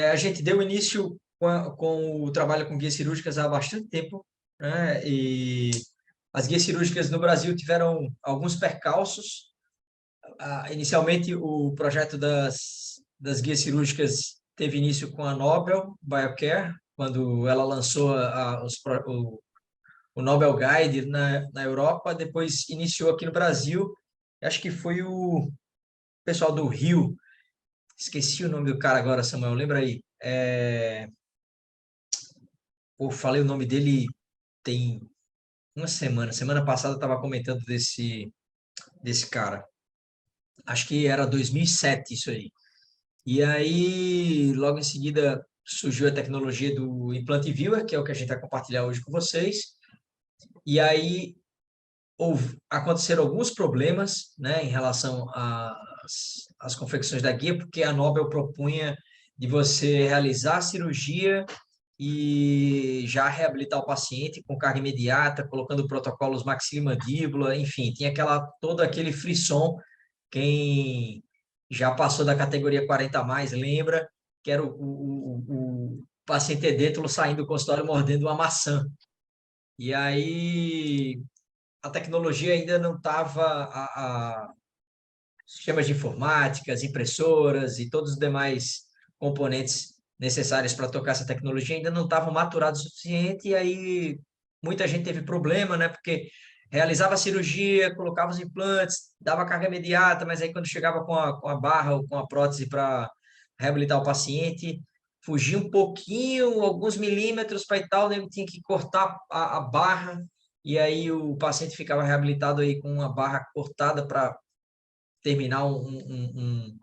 A gente deu início com o trabalho com guias cirúrgicas há bastante tempo, né? E as guias cirúrgicas no Brasil tiveram alguns percalços. Inicialmente, o projeto das guias cirúrgicas teve início com a Nobel Biocare, quando ela lançou o Nobel Guide na Europa, depois iniciou aqui no Brasil. Acho que foi o pessoal do Rio, esqueci o nome do cara agora, Samuel, lembra aí? Pô, falei o nome dele tem uma semana. Semana passada eu estava comentando desse cara. Acho que era 2007 isso aí. E aí, logo em seguida, surgiu a tecnologia do Implant Viewer, que é o que a gente vai compartilhar hoje com vocês. E aí, aconteceram alguns problemas, né, em relação às confecções da guia, porque a Nobel propunha de você realizar a cirurgia e já reabilitar o paciente com carga imediata, colocando protocolos maxila-mandíbula, enfim, tinha todo aquele frisson. Quem já passou da categoria 40 a mais lembra que era o paciente edêntulo saindo do consultório mordendo uma maçã. E aí a tecnologia ainda não estava, sistemas de informática, as impressoras e todos os demais componentes necessários para tocar essa tecnologia ainda não estavam maturados o suficiente, e aí muita gente teve problema, né? Porque realizava a cirurgia, colocava os implantes, dava carga imediata, mas aí quando chegava com a barra ou com a prótese para reabilitar o paciente, fugia um pouquinho, alguns milímetros para e tal, né? Tinha que cortar a barra, e aí o paciente ficava reabilitado aí com uma barra cortada para terminar um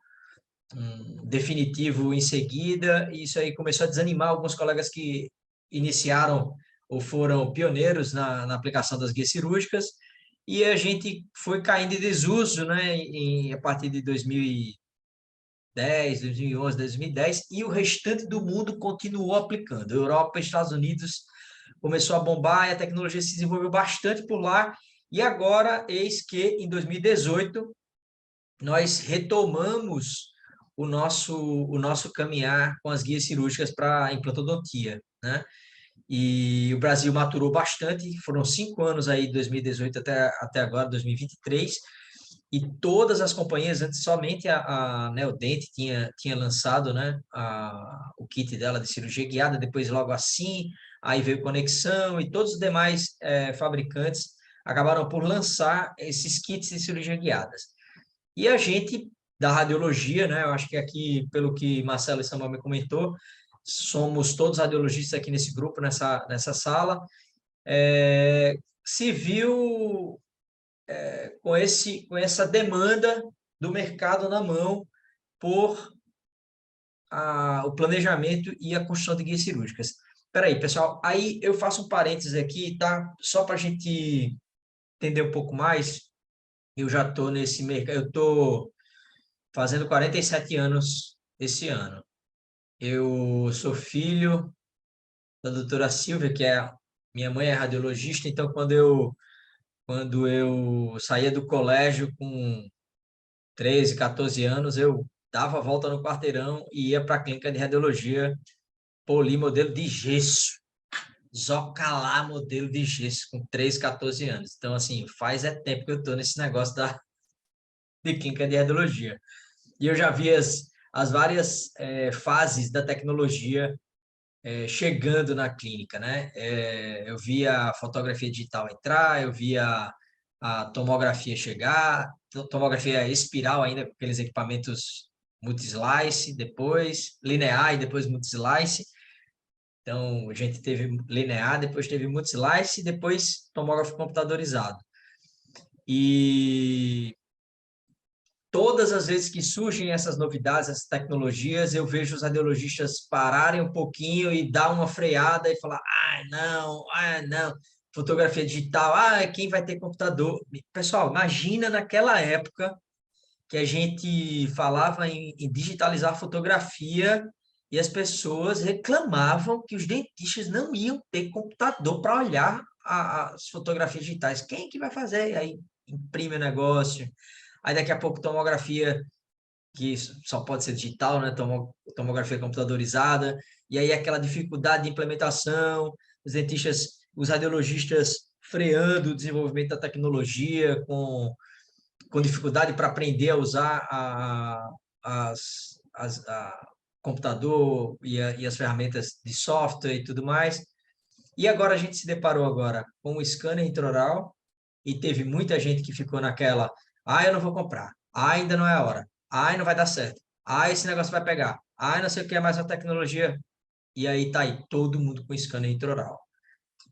definitivo em seguida, e isso aí começou a desanimar alguns colegas que iniciaram ou foram pioneiros na aplicação das guias cirúrgicas, e a gente foi caindo em desuso, né, a partir de 2010, 2011, 2010, e o restante do mundo continuou aplicando. Europa, Estados Unidos começou a bombar e a tecnologia se desenvolveu bastante por lá, e agora, eis que em 2018, nós retomamos o nosso caminhar com as guias cirúrgicas para a implantodontia, né? E o Brasil maturou bastante, foram 5 anos aí, de 2018 até agora, 2023, e todas as companhias, antes somente a Neodent tinha lançado, né, o kit dela de cirurgia guiada, depois logo assim, aí veio Conexão e todos os demais fabricantes acabaram por lançar esses kits de cirurgia guiadas. E a gente, da radiologia, né? Eu acho que aqui, pelo que Marcelo e Samuel me comentou, somos todos radiologistas aqui nesse grupo, nessa sala, se viu com essa demanda do mercado na mão por o planejamento e a construção de guias cirúrgicas. Espera aí, pessoal, aí eu faço um parênteses aqui, tá? Só para a gente entender um pouco mais, eu já estou nesse mercado, eu estou fazendo 47 anos esse ano. Eu sou filho da doutora Silvia, minha mãe é radiologista, então quando eu saía do colégio com 13, 14 anos, eu dava a volta no quarteirão e ia para a clínica de radiologia polir modelo de gesso, zocalar modelo de gesso com 13, 14 anos. Então, assim, faz tempo que eu estou nesse negócio de clínica de radiologia. E eu já vi as várias fases da tecnologia chegando na clínica, né? Eu vi a fotografia digital entrar, eu vi a tomografia chegar, tomografia espiral ainda, com aqueles equipamentos multi-slice, depois linear e depois multi-slice. Então, a gente teve linear, depois teve multi-slice e depois tomógrafo computadorizado. E todas as vezes que surgem essas novidades, essas tecnologias, eu vejo os radiologistas pararem um pouquinho e dar uma freada e falar: ah, não, fotografia digital, quem vai ter computador? Pessoal, imagina naquela época que a gente falava em digitalizar fotografia e as pessoas reclamavam que os dentistas não iam ter computador para olhar as fotografias digitais. Quem que vai fazer? Aí imprime o negócio. Aí daqui a pouco tomografia que só pode ser digital, né? Tomografia computadorizada, e aí aquela dificuldade de implementação, os dentistas, os radiologistas freando o desenvolvimento da tecnologia, com dificuldade para aprender a usar a computador e as ferramentas de software e tudo mais. E agora a gente se deparou agora com o scanner intraoral e teve muita gente que ficou naquela, eu não vou comprar, ainda não é a hora, não vai dar certo, esse negócio vai pegar, não sei o que é mais uma tecnologia. E aí tá aí, todo mundo com scanner intraoral.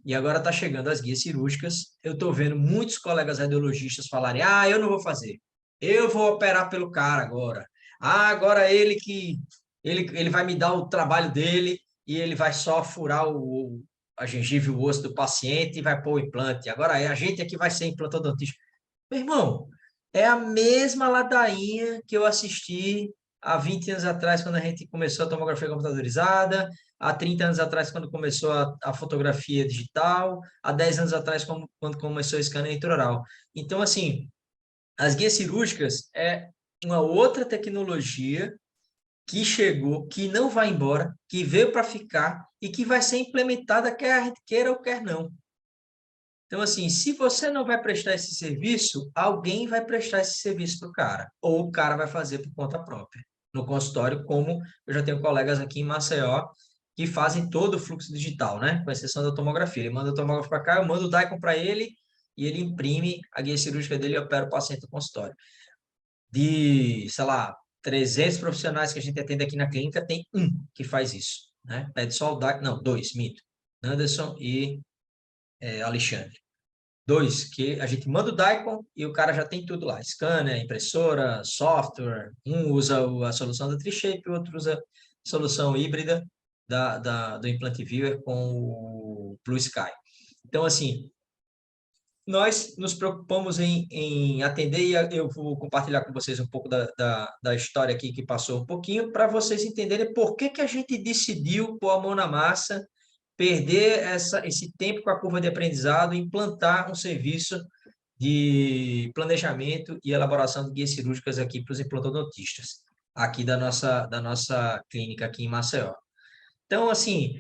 E agora está chegando as guias cirúrgicas. Eu estou vendo muitos colegas radiologistas falarem: eu não vou fazer, eu vou operar pelo cara agora. Agora ele vai me dar o trabalho dele e ele vai só furar a gengiva e o osso do paciente e vai pôr o implante. Agora a gente aqui vai ser implantodontista. Meu irmão, é a mesma ladainha que eu assisti há 20 anos atrás, quando a gente começou a tomografia computadorizada, há 30 anos atrás, quando começou a fotografia digital, há 10 anos atrás, quando começou o scanner intraoral. Então, assim, as guias cirúrgicas é uma outra tecnologia que chegou, que não vai embora, que veio para ficar e que vai ser implementada quer a gente queira ou quer não. Então, assim, se você não vai prestar esse serviço, alguém vai prestar esse serviço para o cara, ou o cara vai fazer por conta própria, no consultório, como eu já tenho colegas aqui em Maceió que fazem todo o fluxo digital, né? Com exceção da tomografia. Ele manda o tomógrafo para cá, eu mando o Dacom para ele e ele imprime a guia cirúrgica dele e opera o paciente no consultório. De, sei lá, 300 profissionais que a gente atende aqui na clínica, tem um que faz isso, né? Pede só o Dacom, não, dois, mito. Anderson e Alexandre. Dois, que a gente manda o Daikon e o cara já tem tudo lá. Scanner, impressora, software. Um usa a solução da Trishape, o outro usa a solução híbrida do Implant Viewer com o Blue Sky. Então, assim, nós nos preocupamos em atender e eu vou compartilhar com vocês um pouco da história aqui que passou um pouquinho para vocês entenderem por que a gente decidiu pôr a mão na massa, perder esse tempo com a curva de aprendizado e implantar um serviço de planejamento e elaboração de guias cirúrgicas aqui para os implantodontistas, aqui da nossa clínica aqui em Maceió. Então, assim,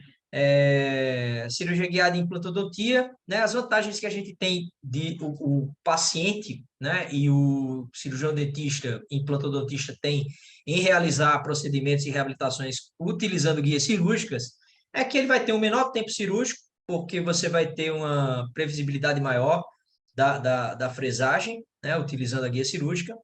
cirurgia guiada em implantodontia, né? As vantagens que a gente tem o paciente, né, e o cirurgião dentista, implantodontista tem em realizar procedimentos e reabilitações utilizando guias cirúrgicas, é que ele vai ter um menor tempo cirúrgico, porque você vai ter uma previsibilidade maior da fresagem, né, utilizando a guia cirúrgica,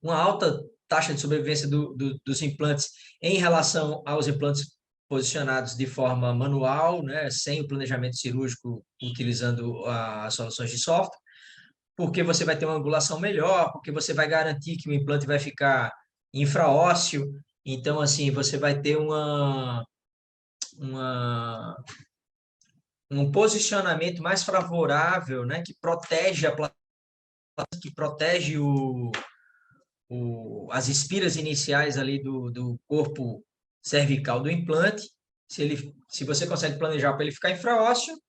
uma alta taxa de sobrevivência dos implantes em relação aos implantes posicionados de forma manual, né, sem o planejamento cirúrgico, utilizando as soluções de software, porque você vai ter uma angulação melhor, porque você vai garantir que o implante vai ficar infraósseo, então, assim, você vai ter uma, um posicionamento mais favorável, né, que protege que protege as espiras iniciais ali do corpo cervical do implante. Se você consegue planejar para ele ficar infraósseo,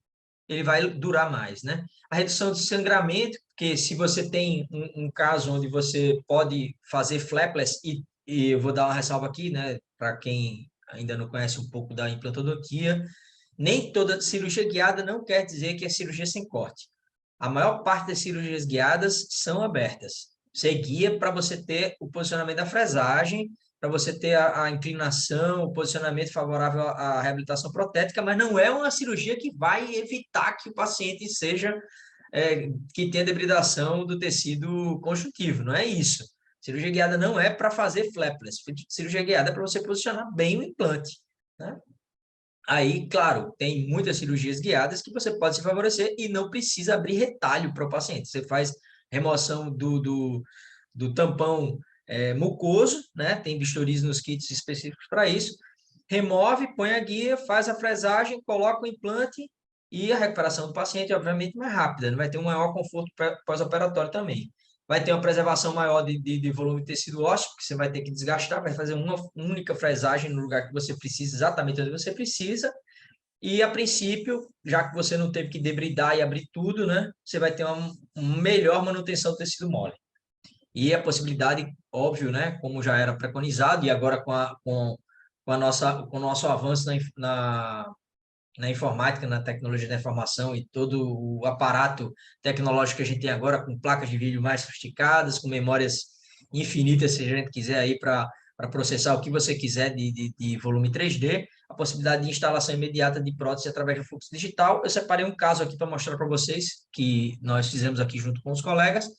ele vai durar mais, né? A redução de sangramento, porque se você tem um caso onde você pode fazer flapless, e eu vou dar uma ressalva aqui, né, para quem ainda não conhece um pouco da implantodontia, nem toda cirurgia guiada não quer dizer que é cirurgia sem corte. A maior parte das cirurgias guiadas são abertas. Você guia para você ter o posicionamento da fresagem, para você ter a inclinação, o posicionamento favorável à reabilitação protética, mas não é uma cirurgia que vai evitar que o paciente que tenha debridação do tecido conjuntivo, não é isso. Cirurgia guiada não é para fazer flapless, cirurgia guiada é para você posicionar bem o implante, né? Aí, claro, tem muitas cirurgias guiadas que você pode se favorecer e não precisa abrir retalho para o paciente. Você faz remoção do tampão mucoso, né? Tem bisturis nos kits específicos para isso. Remove, põe a guia, faz a fresagem, coloca o implante e a recuperação do paciente, obviamente, mais rápida, né? Vai ter um maior conforto pós-operatório também. Vai ter uma preservação maior de volume de tecido ósseo, que você vai ter que desgastar, vai fazer uma única fresagem no lugar que você precisa, exatamente onde você precisa. E, a princípio, já que você não teve que debridar e abrir tudo, né? Você vai ter uma melhor manutenção do tecido mole. E a possibilidade, óbvio, né, como já era preconizado, e agora com o nosso avanço na informática, na tecnologia da informação e todo o aparato tecnológico que a gente tem agora, com placas de vídeo mais sofisticadas, com memórias infinitas, se a gente quiser aí para processar o que você quiser de volume 3D, a possibilidade de instalação imediata de prótese através do fluxo digital. Eu separei um caso aqui para mostrar para vocês, que nós fizemos aqui junto com os colegas,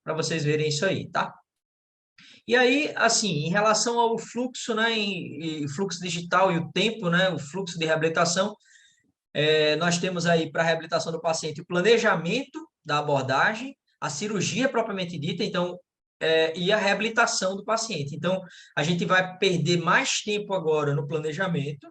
para vocês verem isso aí, tá? E aí, assim, em relação ao fluxo, né, fluxo digital e o tempo, né, o fluxo de reabilitação, nós temos aí para a reabilitação do paciente o planejamento da abordagem, a cirurgia propriamente dita, então, e a reabilitação do paciente. Então, a gente vai perder mais tempo agora no planejamento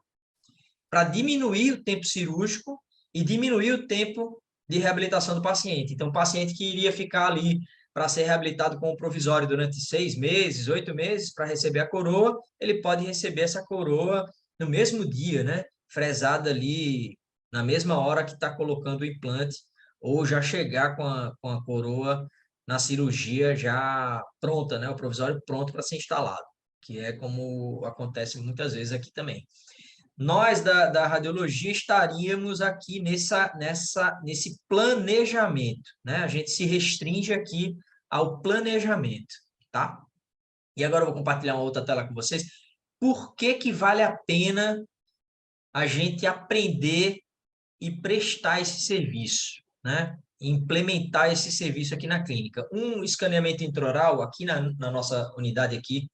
para diminuir o tempo cirúrgico e diminuir o tempo de reabilitação do paciente. Então, o paciente que iria ficar ali para ser reabilitado com o provisório durante 6 meses, 8 meses, para receber a coroa, ele pode receber essa coroa no mesmo dia, né? Fresada ali na mesma hora que está colocando o implante, ou já chegar com a coroa na cirurgia já pronta, né? O provisório pronto para ser instalado, que é como acontece muitas vezes aqui também. Nós da radiologia estaríamos aqui nesse planejamento, né? A gente se restringe aqui ao planejamento, tá? E agora eu vou compartilhar uma outra tela com vocês. Por que que vale a pena a gente aprender e prestar esse serviço, né? Implementar esse serviço aqui na clínica. Um escaneamento intraoral aqui na nossa unidade aqui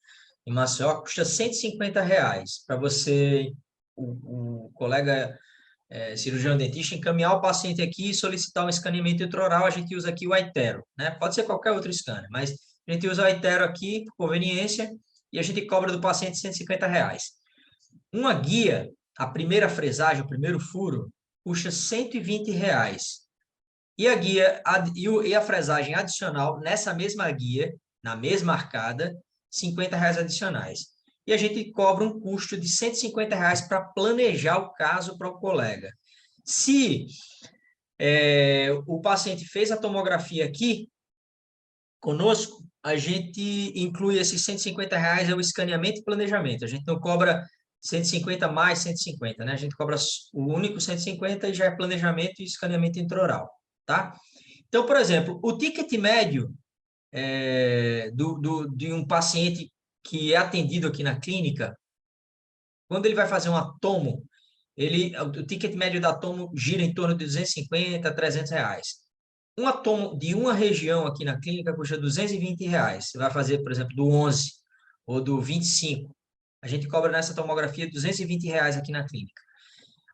em Maceió custa R$ 150 para você, o colega cirurgião dentista, encaminhar o paciente aqui e solicitar um escaneamento intraoral. A gente usa aqui o iTero, né? Pode ser qualquer outro scanner, mas a gente usa o iTero aqui por conveniência e a gente cobra do paciente R$ 150. Uma guia, a primeira fresagem, o primeiro furo, custa R$ 120. E a guia e a fresagem adicional nessa mesma guia, na mesma arcada, R$ 50 adicionais. E a gente cobra um custo de R$ 150 para planejar o caso para o colega. Se o paciente fez a tomografia aqui conosco, a gente inclui esses R$ 150 é o escaneamento e planejamento. A gente não cobra 150 mais 150, né? A gente cobra o único 150 e já é planejamento e escaneamento intraoral, tá? Então, por exemplo, o ticket médio de um paciente que é atendido aqui na clínica, quando ele vai fazer uma tomo, o ticket médio da tomo gira em torno de 250 a R$ 300. Uma tomo de uma região aqui na clínica custa R$ 220. Você vai fazer, por exemplo, do 11 ou do 25. A gente cobra nessa tomografia R$ 220 aqui na clínica.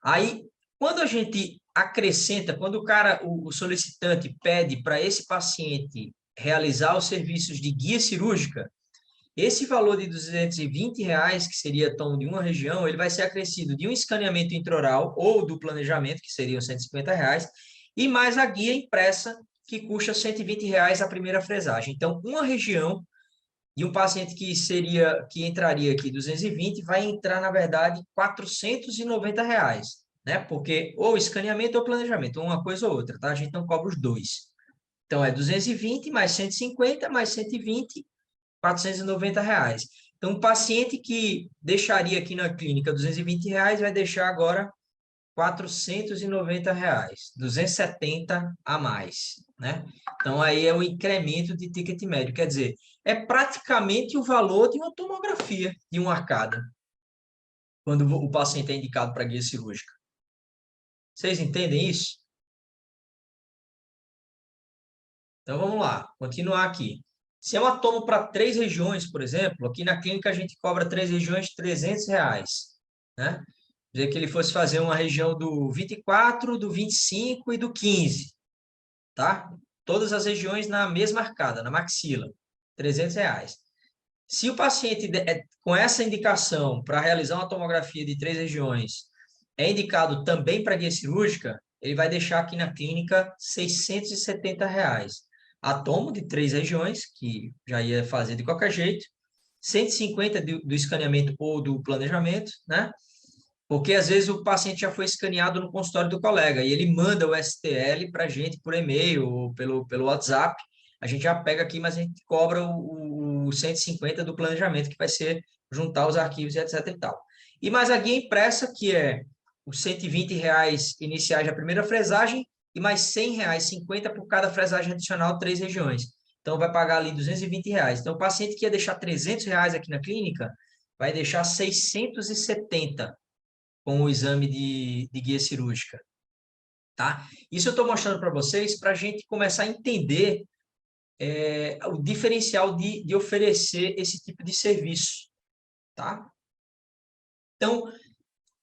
Aí, quando a gente acrescenta, quando o solicitante pede para esse paciente realizar os serviços de guia cirúrgica, esse valor de R$ 220, que seria tomo de uma região, ele vai ser acrescido de um escaneamento intraoral ou do planejamento, que seriam R$ 150, e mais a guia impressa, que custa R$ 120 a primeira fresagem. Então, uma região de um paciente que entraria aqui 220, vai entrar, na verdade, R$ 490, né? Porque ou escaneamento ou planejamento, uma coisa ou outra, tá? A gente não cobra os dois. Então, é 220 mais 150 mais 120, R$ 490. Então, um paciente que deixaria aqui na clínica R$ 220, vai deixar agora R$ 490, 270 a mais, né? Então, aí é o incremento de ticket médio, quer dizer, é praticamente o valor de uma tomografia, de uma arcada, quando o paciente é indicado para guia cirúrgica. Vocês entendem isso? Então, vamos lá, continuar aqui. Se é uma tomo para 3 regiões, por exemplo, aqui na clínica a gente cobra 3 regiões R$ 300, né? Dizer que ele fosse fazer uma região do 24, do 25 e do 15, tá? Todas as regiões na mesma arcada, na maxila, R$ 300. Se o paciente com essa indicação para realizar uma tomografia de 3 regiões é indicado também para guia cirúrgica, ele vai deixar aqui na clínica R$ 670. A tomo de 3 regiões, que já ia fazer de qualquer jeito, 150 do escaneamento ou do planejamento, né? Porque às vezes o paciente já foi escaneado no consultório do colega e ele manda o STL para a gente por e-mail ou pelo WhatsApp. a gente já pega aqui, mas a gente cobra o 150 do planejamento, que vai ser juntar os arquivos e etc e tal. E mais a guia impressa, que é os R$ 120 iniciais da primeira fresagem e mais R$ 100, 50 por cada fresagem adicional, 3 regiões. Então, vai pagar ali R$ 220. Então, o paciente que ia deixar R$ 300 aqui na clínica, vai deixar 670 com o exame de guia cirúrgica. Tá? Isso eu estou mostrando para vocês para a gente começar a entender o diferencial de oferecer esse tipo de serviço. Tá? Então,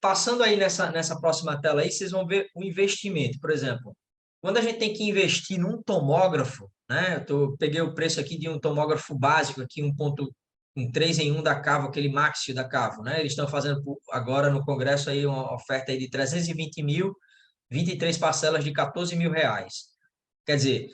passando aí nessa próxima tela aí, vocês vão ver o investimento. Por exemplo, quando a gente tem que investir num tomógrafo, né? Peguei o preço aqui de um tomógrafo básico, aqui um 3 em 1 da Cavo, aquele Maxio da Cavo, né? Eles estão fazendo agora no Congresso aí uma oferta aí de 320 mil, 23 parcelas de R$ 14.000. Quer dizer,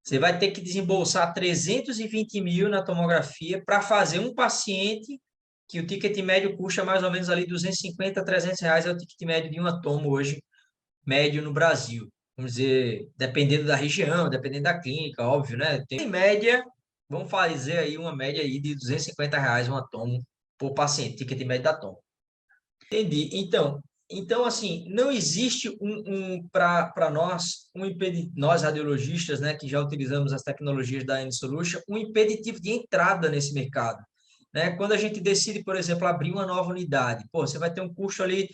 você vai ter que desembolsar 320 mil na tomografia para fazer um paciente que o ticket médio custa mais ou menos ali 250 a R$ 300, é o ticket médio de uma tomo hoje, médio no Brasil. Vamos dizer, dependendo da região, dependendo da clínica, óbvio, né? Tem em média, vamos fazer aí uma média aí de R$ 250 uma tomo por paciente, ticket médio da tomo. Entendi. Então assim, não existe para nós, nós radiologistas, né, que já utilizamos as tecnologias da N-Solution, um impeditivo de entrada nesse mercado. Né? Quando a gente decide, por exemplo, abrir uma nova unidade, pô, você vai ter um custo ali,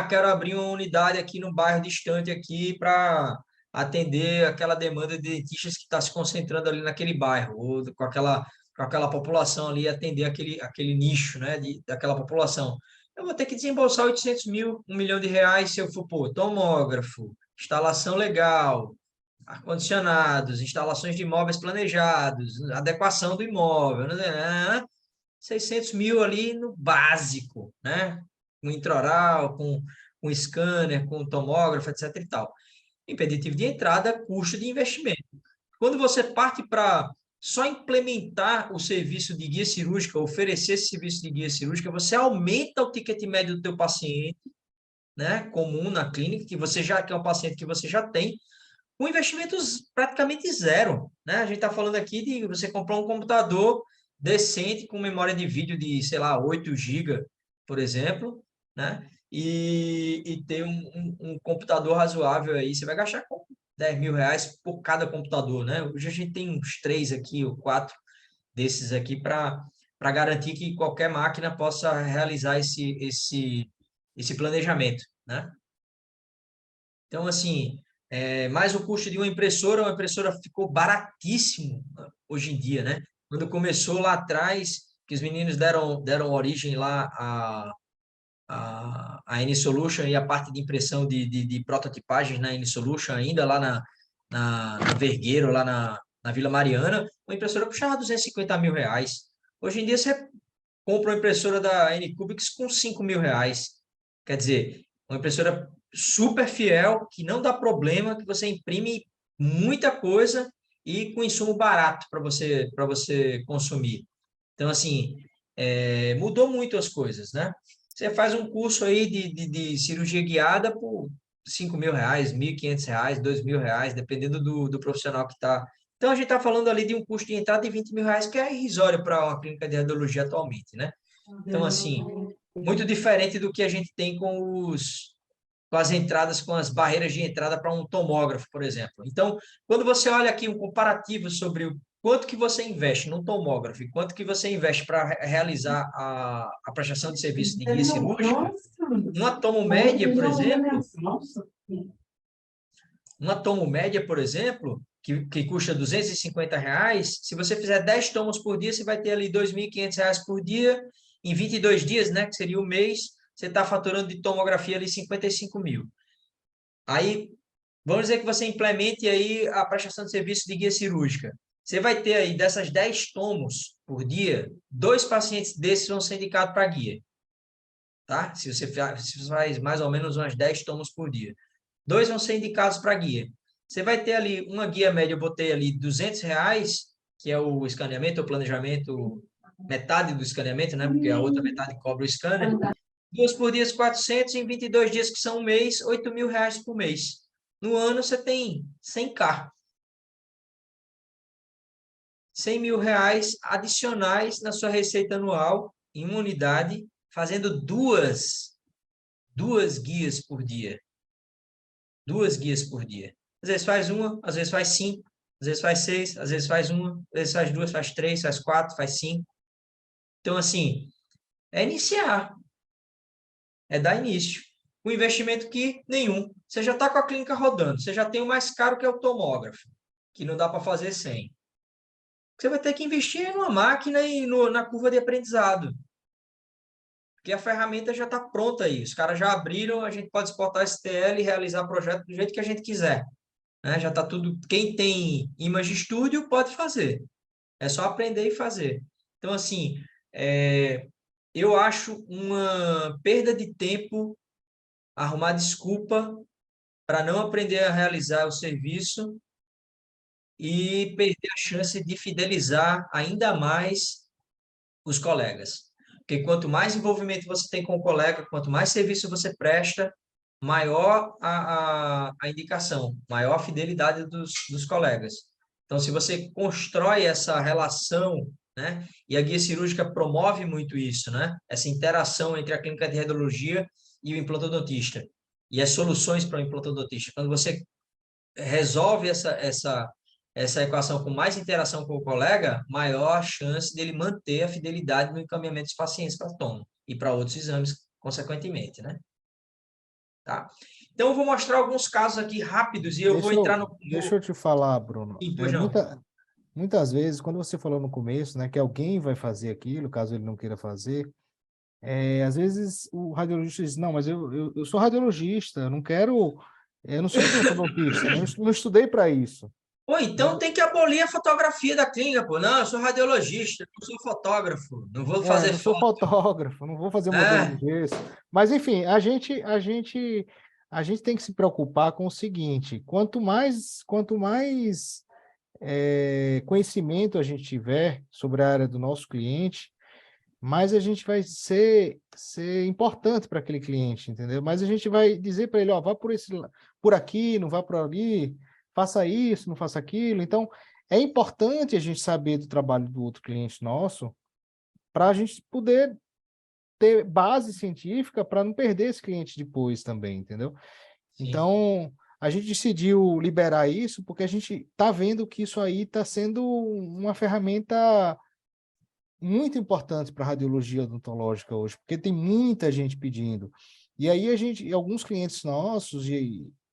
quero abrir uma unidade aqui no bairro distante aqui para atender aquela demanda de dentistas que está se concentrando ali naquele bairro, ou com aquela população ali, atender aquele nicho, né, daquela população. Eu vou ter que desembolsar 800 mil, R$ 1 milhão se eu for, pô, tomógrafo, instalação legal, ar-condicionados, instalações de imóveis planejados, adequação do imóvel, né? 600 mil ali no básico, né? Com intraoral, com scanner, com tomógrafo, etc e tal. Impeditivo de entrada, custo de investimento. Quando você parte para só implementar o serviço de guia cirúrgica, oferecer esse serviço de guia cirúrgica, você aumenta o ticket médio do teu paciente, né, comum na clínica, que é um paciente que você já tem, com investimentos praticamente zero, né? A gente está falando aqui de você comprar um computador decente com memória de vídeo de, sei lá, 8 GB, por exemplo, né? E ter um computador razoável aí, você vai gastar com R$ 10.000 por cada computador, né? Hoje a gente tem uns 3 aqui, ou 4 desses aqui para garantir que qualquer máquina possa realizar esse planejamento, né? Então, assim, mais o custo de uma impressora ficou baratíssimo hoje em dia, né? Quando começou lá atrás, que os meninos deram origem lá a N-Solution e a parte de impressão de prototipagens na N-Solution, ainda lá na Vergueiro, lá na Vila Mariana, uma impressora custava R$ 250.000. Hoje em dia, você compra uma impressora da N-Cubics com R$ 5.000. Quer dizer, uma impressora super fiel, que não dá problema, que você imprime muita coisa e com insumo barato para você consumir. Então, assim, mudou muito as coisas, né? Você faz um curso aí de cirurgia guiada por R$ 5.000, R$ 1.500, R$ 2.000, dependendo do profissional que está. Então, a gente está falando ali de um custo de entrada de R$ 20.000, que é irrisório para uma clínica de radiologia atualmente, né? Então, assim, muito diferente do que a gente tem com as entradas, com as barreiras de entrada para um tomógrafo, por exemplo. Então, quando você olha aqui um comparativo sobre o quanto que você investe num tomógrafo e quanto que você investe para realizar a prestação de serviço de guia cirúrgica, uma tomo média, por exemplo, que custa R$ 250, se você fizer 10 tomos por dia, você vai ter ali R$ 2.500 por dia, em 22 dias, né, que seria o mês, você está faturando de tomografia ali 55 mil. Aí, vamos dizer que você implemente aí a prestação de serviço de guia cirúrgica. Você vai ter aí, dessas 10 tomos por dia, 2 pacientes desses vão ser indicados para guia. Tá? Se você faz mais ou menos umas 10 tomos por dia. 2 vão ser indicados para guia. Você vai ter ali uma guia média, eu botei ali R$ 200, que é o escaneamento, o planejamento, metade do escaneamento, né? Porque a outra metade cobra o scanner. 2 por dia, 400, em 22 dias, que são um mês, R$ 8.000 por mês. No ano, você tem 100K. R$ 100.000 adicionais na sua receita anual em uma unidade, fazendo duas guias por dia. 2 guias por dia. Às vezes faz uma, às vezes faz 5, às vezes faz 6, às vezes faz uma, às vezes faz 2, faz 3, faz 4, faz 5. Então, assim, é iniciar, é dar início. Um investimento que nenhum. Você já está com a clínica rodando, você já tem o mais caro que é o tomógrafo, que não dá para fazer sem. Você vai ter que investir numa máquina e na curva de aprendizado. Porque a ferramenta já está pronta aí. Os caras já abriram, a gente pode exportar STL e realizar projeto do jeito que a gente quiser. Né? Já está tudo. Quem tem Image Studio pode fazer. É só aprender e fazer. Então, assim, eu acho uma perda de tempo arrumar desculpa para não aprender a realizar o serviço e perder a chance de fidelizar ainda mais os colegas. Porque quanto mais envolvimento você tem com o colega, quanto mais serviço você presta, maior a indicação, maior a fidelidade dos colegas. Então, se você constrói essa relação, né, e a guia cirúrgica promove muito isso, né, essa interação entre a clínica de radiologia e o implantodontista, e as soluções para o implantodontista. Quando você resolve essa equação com mais interação com o colega, maior a chance dele manter a fidelidade no encaminhamento dos pacientes para toma e para outros exames, consequentemente, né? Tá? Então, eu vou mostrar alguns casos aqui rápidos e eu vou entrar Deixa eu te falar, Bruno. Sim, pois não. Muitas vezes, quando você falou no começo, né, que alguém vai fazer aquilo, caso ele não queira fazer, às vezes o radiologista diz, não, mas eu sou radiologista, eu não sou implantodontista, né, eu não estudei para isso. Ou Né? então tem que abolir a fotografia da clínica, pô. Não, eu sou radiologista, eu sou fotógrafo, não vou fazer Não sou foto. fotógrafo, não vou fazer modelo de É, gesso. Mas, enfim, a gente tem que se preocupar com o seguinte: quanto mais conhecimento a gente tiver sobre a área do nosso cliente, mais a gente vai ser importante para aquele cliente, entendeu? Mas a gente vai dizer para ele, ó, vá por aqui, não vá por ali, faça isso, não faça aquilo. Então, é importante a gente saber do trabalho do outro cliente nosso para a gente poder ter base científica para não perder esse cliente depois também, entendeu? sim, Então, a gente decidiu liberar isso porque a gente está vendo que isso aí está sendo uma ferramenta muito importante para a radiologia odontológica hoje, porque tem muita gente pedindo. E aí alguns clientes nossos,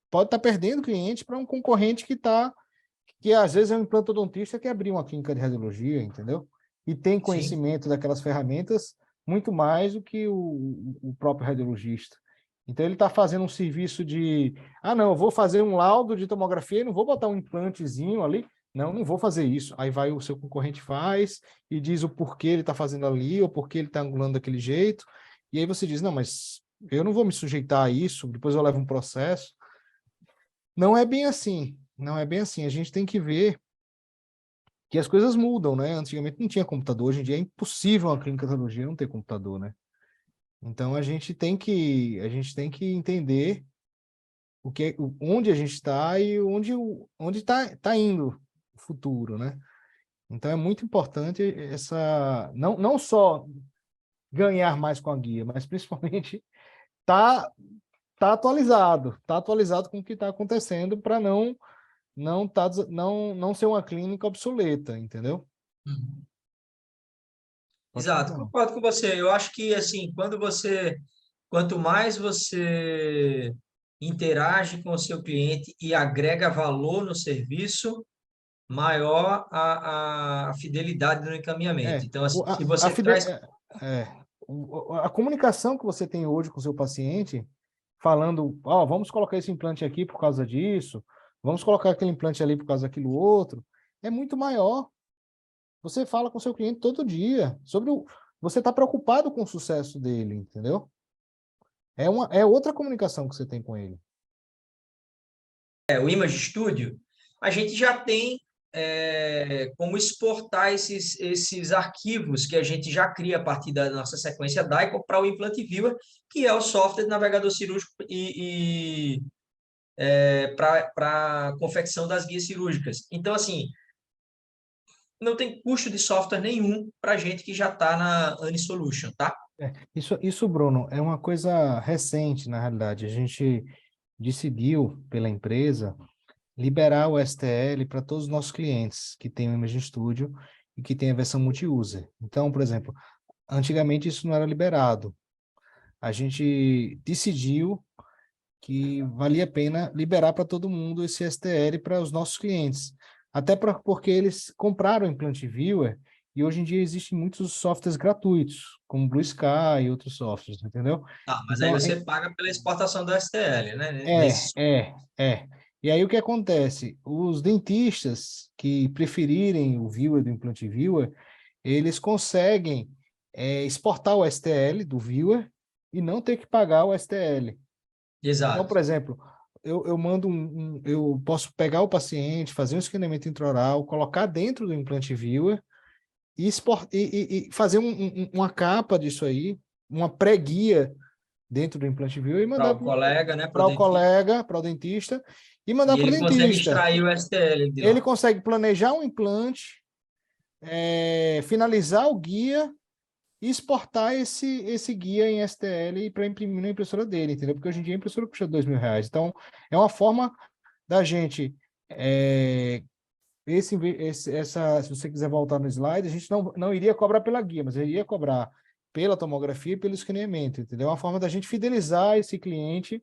pode estar perdendo cliente para um concorrente que às vezes é um implantodontista que abriu uma clínica de radiologia, entendeu? E tem sim. conhecimento daquelas ferramentas muito mais do que o próprio radiologista. Então ele está fazendo um serviço não, eu vou fazer um laudo de tomografia e não vou botar um implantezinho ali. Não, não vou fazer isso. Aí vai o seu concorrente faz e diz o porquê ele está fazendo ali, ou porquê ele está angulando daquele jeito. E aí você diz, não, mas eu não vou me sujeitar a isso, depois eu levo um processo. Não é bem assim. Não é bem assim. A gente tem que ver que as coisas mudam, né? Antigamente não tinha computador, hoje em dia é impossível uma clínica de radiologia não ter computador, né? Então a gente tem que entender onde a gente está e onde tá indo o futuro, né? Então é muito importante não só ganhar mais com a guia, mas principalmente tá tá atualizado com o que está acontecendo para não ser uma clínica obsoleta, entendeu? Uhum. Pode Exato, continuar. concordo com você. Eu acho que, assim, quanto mais você interage com o seu cliente e agrega valor no serviço, maior a fidelidade no encaminhamento. É, Então, assim, o- se a você fide- traz... é, a comunicação que você tem hoje com o seu paciente, falando, ó, vamos colocar esse implante aqui por causa disso, vamos colocar aquele implante ali por causa daquilo outro, é muito maior. Você fala com o seu cliente todo dia você está preocupado com o sucesso dele, entendeu? É outra comunicação que você tem com ele. o Image Studio, a gente já tem como exportar esses arquivos que a gente já cria a partir da nossa sequência DICOM para o Implant Viewer, que é o software de navegador cirúrgico e para confecção das guias cirúrgicas. Então, assim, não tem custo de software nenhum para a gente que já está na AnySolution, tá? Isso, Bruno, é uma coisa recente, na realidade. A gente decidiu, pela empresa, liberar o STL para todos os nossos clientes que têm o Imagine Studio e que têm a versão multi-user. Então, por exemplo, antigamente isso não era liberado. A gente decidiu que valia a pena liberar para todo mundo esse STL para os nossos clientes. Até porque eles compraram o Implant Viewer e hoje em dia existem muitos softwares gratuitos, como Blue Sky e outros softwares, entendeu? Ah, mas aí Então, você paga pela exportação do STL, né? é, é, é. E aí o que acontece? Os dentistas que preferirem o Viewer do Implant Viewer, eles conseguem exportar o STL do Viewer e não ter que pagar o STL. Então, Exato. por exemplo, eu mando eu posso pegar o paciente, fazer um escaneamento intraoral, colocar dentro do Implant Viewer e, e fazer uma capa disso aí, uma pré-guia dentro do Implant Viewer e Para mandar o colega, né? Para o para o dentista. colega, para o dentista, e mandar E para o ele consegue dentista. extrair o STL de Ele lá. consegue planejar um implante, finalizar o guia e exportar esse guia em STL para imprimir na impressora dele, entendeu? Porque hoje em dia a impressora custa R$ 2.000. Então, é uma forma da gente. Se você quiser voltar no slide, a gente não iria cobrar pela guia, mas iria cobrar pela tomografia e pelo escaneamento, entendeu? É uma forma da gente fidelizar esse cliente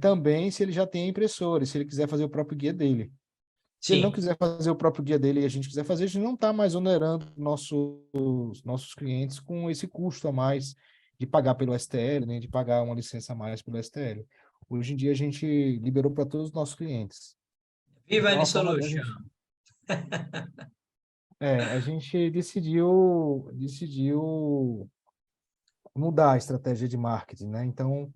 também se ele já tem a impressora, e se ele quiser fazer o próprio guia dele. Se ele não Sim, quiser fazer o próprio guia dele e a gente quiser fazer, a gente não está mais onerando nossos clientes com esse custo a mais de pagar pelo STL, nem de pagar uma licença a mais pelo STL. Hoje em dia a gente liberou para todos os nossos clientes. viva a Então, é uma forma da AnySolution. gente. A gente decidiu mudar a estratégia de marketing, né? Então,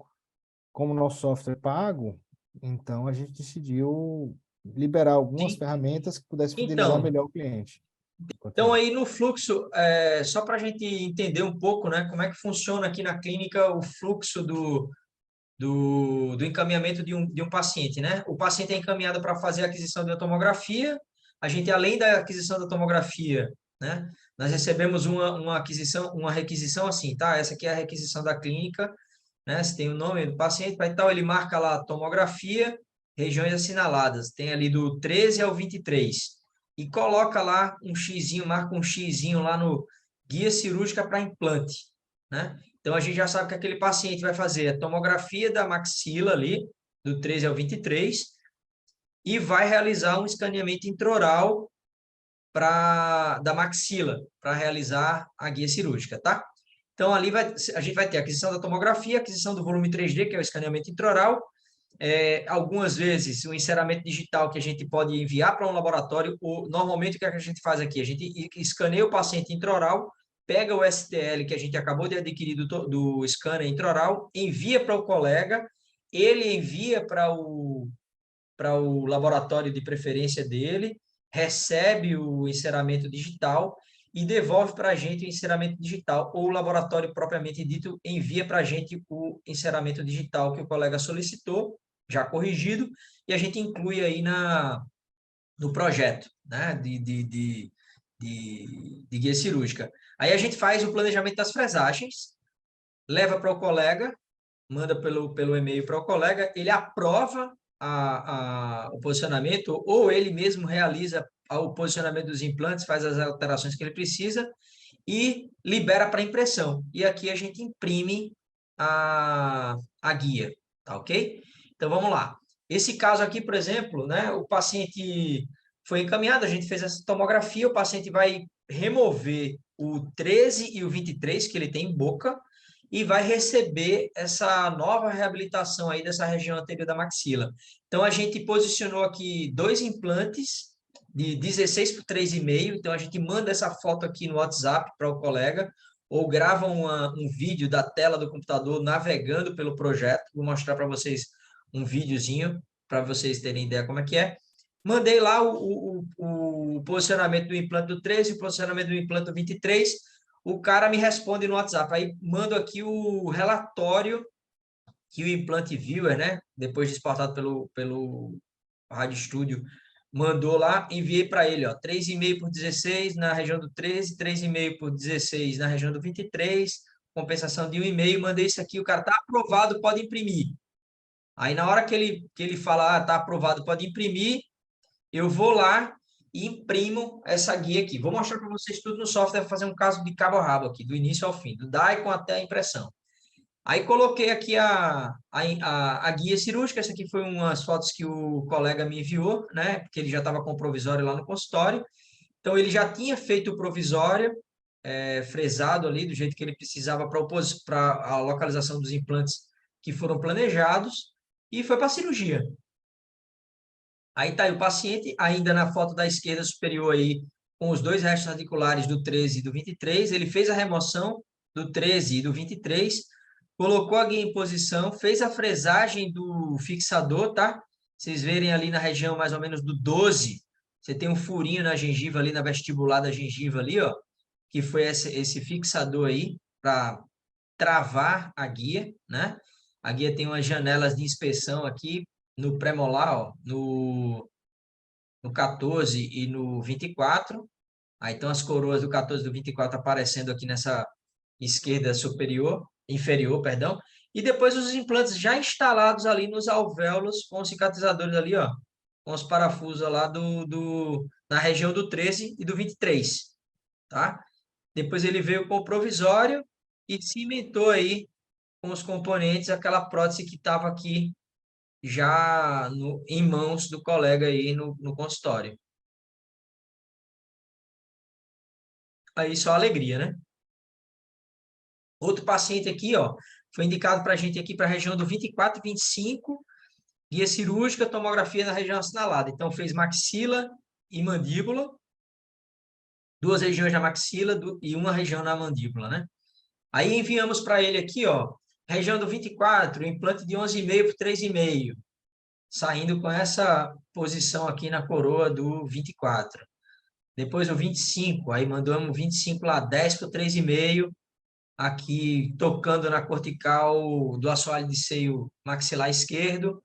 como o nosso software é pago, então a gente decidiu liberar algumas Sim. ferramentas que pudessem fidelizar Então, melhor o cliente. então Continua. aí no fluxo, só para a gente entender um pouco, né? Como é que funciona aqui na clínica o fluxo do encaminhamento de um paciente, né? O paciente é encaminhado para fazer a aquisição da tomografia. A gente, além da aquisição da tomografia, né? Nós recebemos uma aquisição, uma requisição assim, tá? Essa aqui é a requisição da clínica, né? Você tem o nome do paciente, vai tal, ele marca lá tomografia, regiões assinaladas, tem ali do 13 ao 23 e coloca lá um xizinho, marca um xizinho lá no guia cirúrgica para implante, né? Então a gente já sabe que aquele paciente vai fazer a tomografia da maxila ali, do 13 ao 23 e vai realizar um escaneamento intraoral da maxila para realizar a guia cirúrgica, tá? Então, ali a gente vai ter a aquisição da tomografia, a aquisição do volume 3D, que é o escaneamento intraoral, algumas vezes o enceramento digital que a gente pode enviar para um laboratório, ou normalmente o que a gente faz aqui? A gente escaneia o paciente intraoral, pega o STL que a gente acabou de adquirir do scanner intraoral, envia para o colega, ele envia para o laboratório de preferência dele, recebe o enceramento digital e devolve para a gente o enceramento digital, ou o laboratório propriamente dito envia para a gente o enceramento digital que o colega solicitou, já corrigido, e a gente inclui aí no projeto, né, de guia cirúrgica. Aí a gente faz o planejamento das fresagens, leva para o colega, manda pelo e-mail para o colega, ele aprova o posicionamento, ou ele mesmo realiza o posicionamento dos implantes, faz as alterações que ele precisa e libera para impressão. E aqui a gente imprime a guia, tá ok? Então vamos lá. Esse caso aqui, por exemplo, né, o paciente foi encaminhado, a gente fez essa tomografia, o paciente vai remover o 13 e o 23 que ele tem em boca, e vai receber essa nova reabilitação aí dessa região anterior da maxila. Então, a gente posicionou aqui dois implantes de 16 por 3,5, então a gente manda essa foto aqui no WhatsApp para o colega, ou grava um vídeo da tela do computador navegando pelo projeto, vou mostrar para vocês um videozinho, para vocês terem ideia como é que é. Mandei lá o posicionamento do implante do 13, o posicionamento do implante do 23, o cara me responde no WhatsApp. Aí mando aqui o relatório que o Implant Viewer, né, depois de exportado pelo Rádio Studio, mandou lá, enviei para ele, ó, 3,5 por 16 na região do 13, 3,5 por 16 na região do 23, compensação de 1,5, mandei isso aqui, o cara tá aprovado, pode imprimir. Aí na hora que ele fala, tá aprovado, pode imprimir, eu vou lá e imprimo essa guia aqui. Vou mostrar para vocês tudo no software, vou fazer um caso de cabo a rabo aqui, do início ao fim, do Daikon até a impressão. Aí coloquei aqui a guia cirúrgica, essa aqui foi umas fotos que o colega me enviou, né? Porque ele já estava com o provisório lá no consultório. Então, ele já tinha feito o provisório, fresado ali, do jeito que ele precisava para a localização dos implantes que foram planejados, e foi para a cirurgia. Aí está aí o paciente, ainda na foto da esquerda superior aí, com os dois restos radiculares do 13 e do 23, ele fez a remoção do 13 e do 23, colocou a guia em posição, fez a fresagem do fixador, tá? Vocês verem ali na região mais ou menos do 12, você tem um furinho na gengiva ali, na vestibular da gengiva ali, ó, que foi esse fixador aí para travar a guia, né? A guia tem umas janelas de inspeção aqui no pré-molar, ó, no 14 e no 24. Aí estão as coroas do 14 e do 24 aparecendo aqui nessa esquerda superior, inferior, perdão. E depois os implantes já instalados ali nos alvéolos com os cicatrizadores ali, ó, com os parafusos lá na região do 13 e do 23, tá? Depois ele veio com o provisório e cimentou aí com os componentes aquela prótese que estava aqui já em mãos do colega aí no consultório. Aí só alegria, né? Outro paciente aqui, ó, foi indicado para a gente aqui para a região do 24 e 25, guia cirúrgica, tomografia na região assinalada. Então, fez maxila e mandíbula, duas regiões na maxila e uma região na mandíbula, né? Aí enviamos para ele aqui, ó, região do 24, implante de 11,5 por 3,5, saindo com essa posição aqui na coroa do 24. Depois o 25, aí mandamos 25 lá, 10 por 3,5, aqui tocando na cortical do assoalho de seio maxilar esquerdo,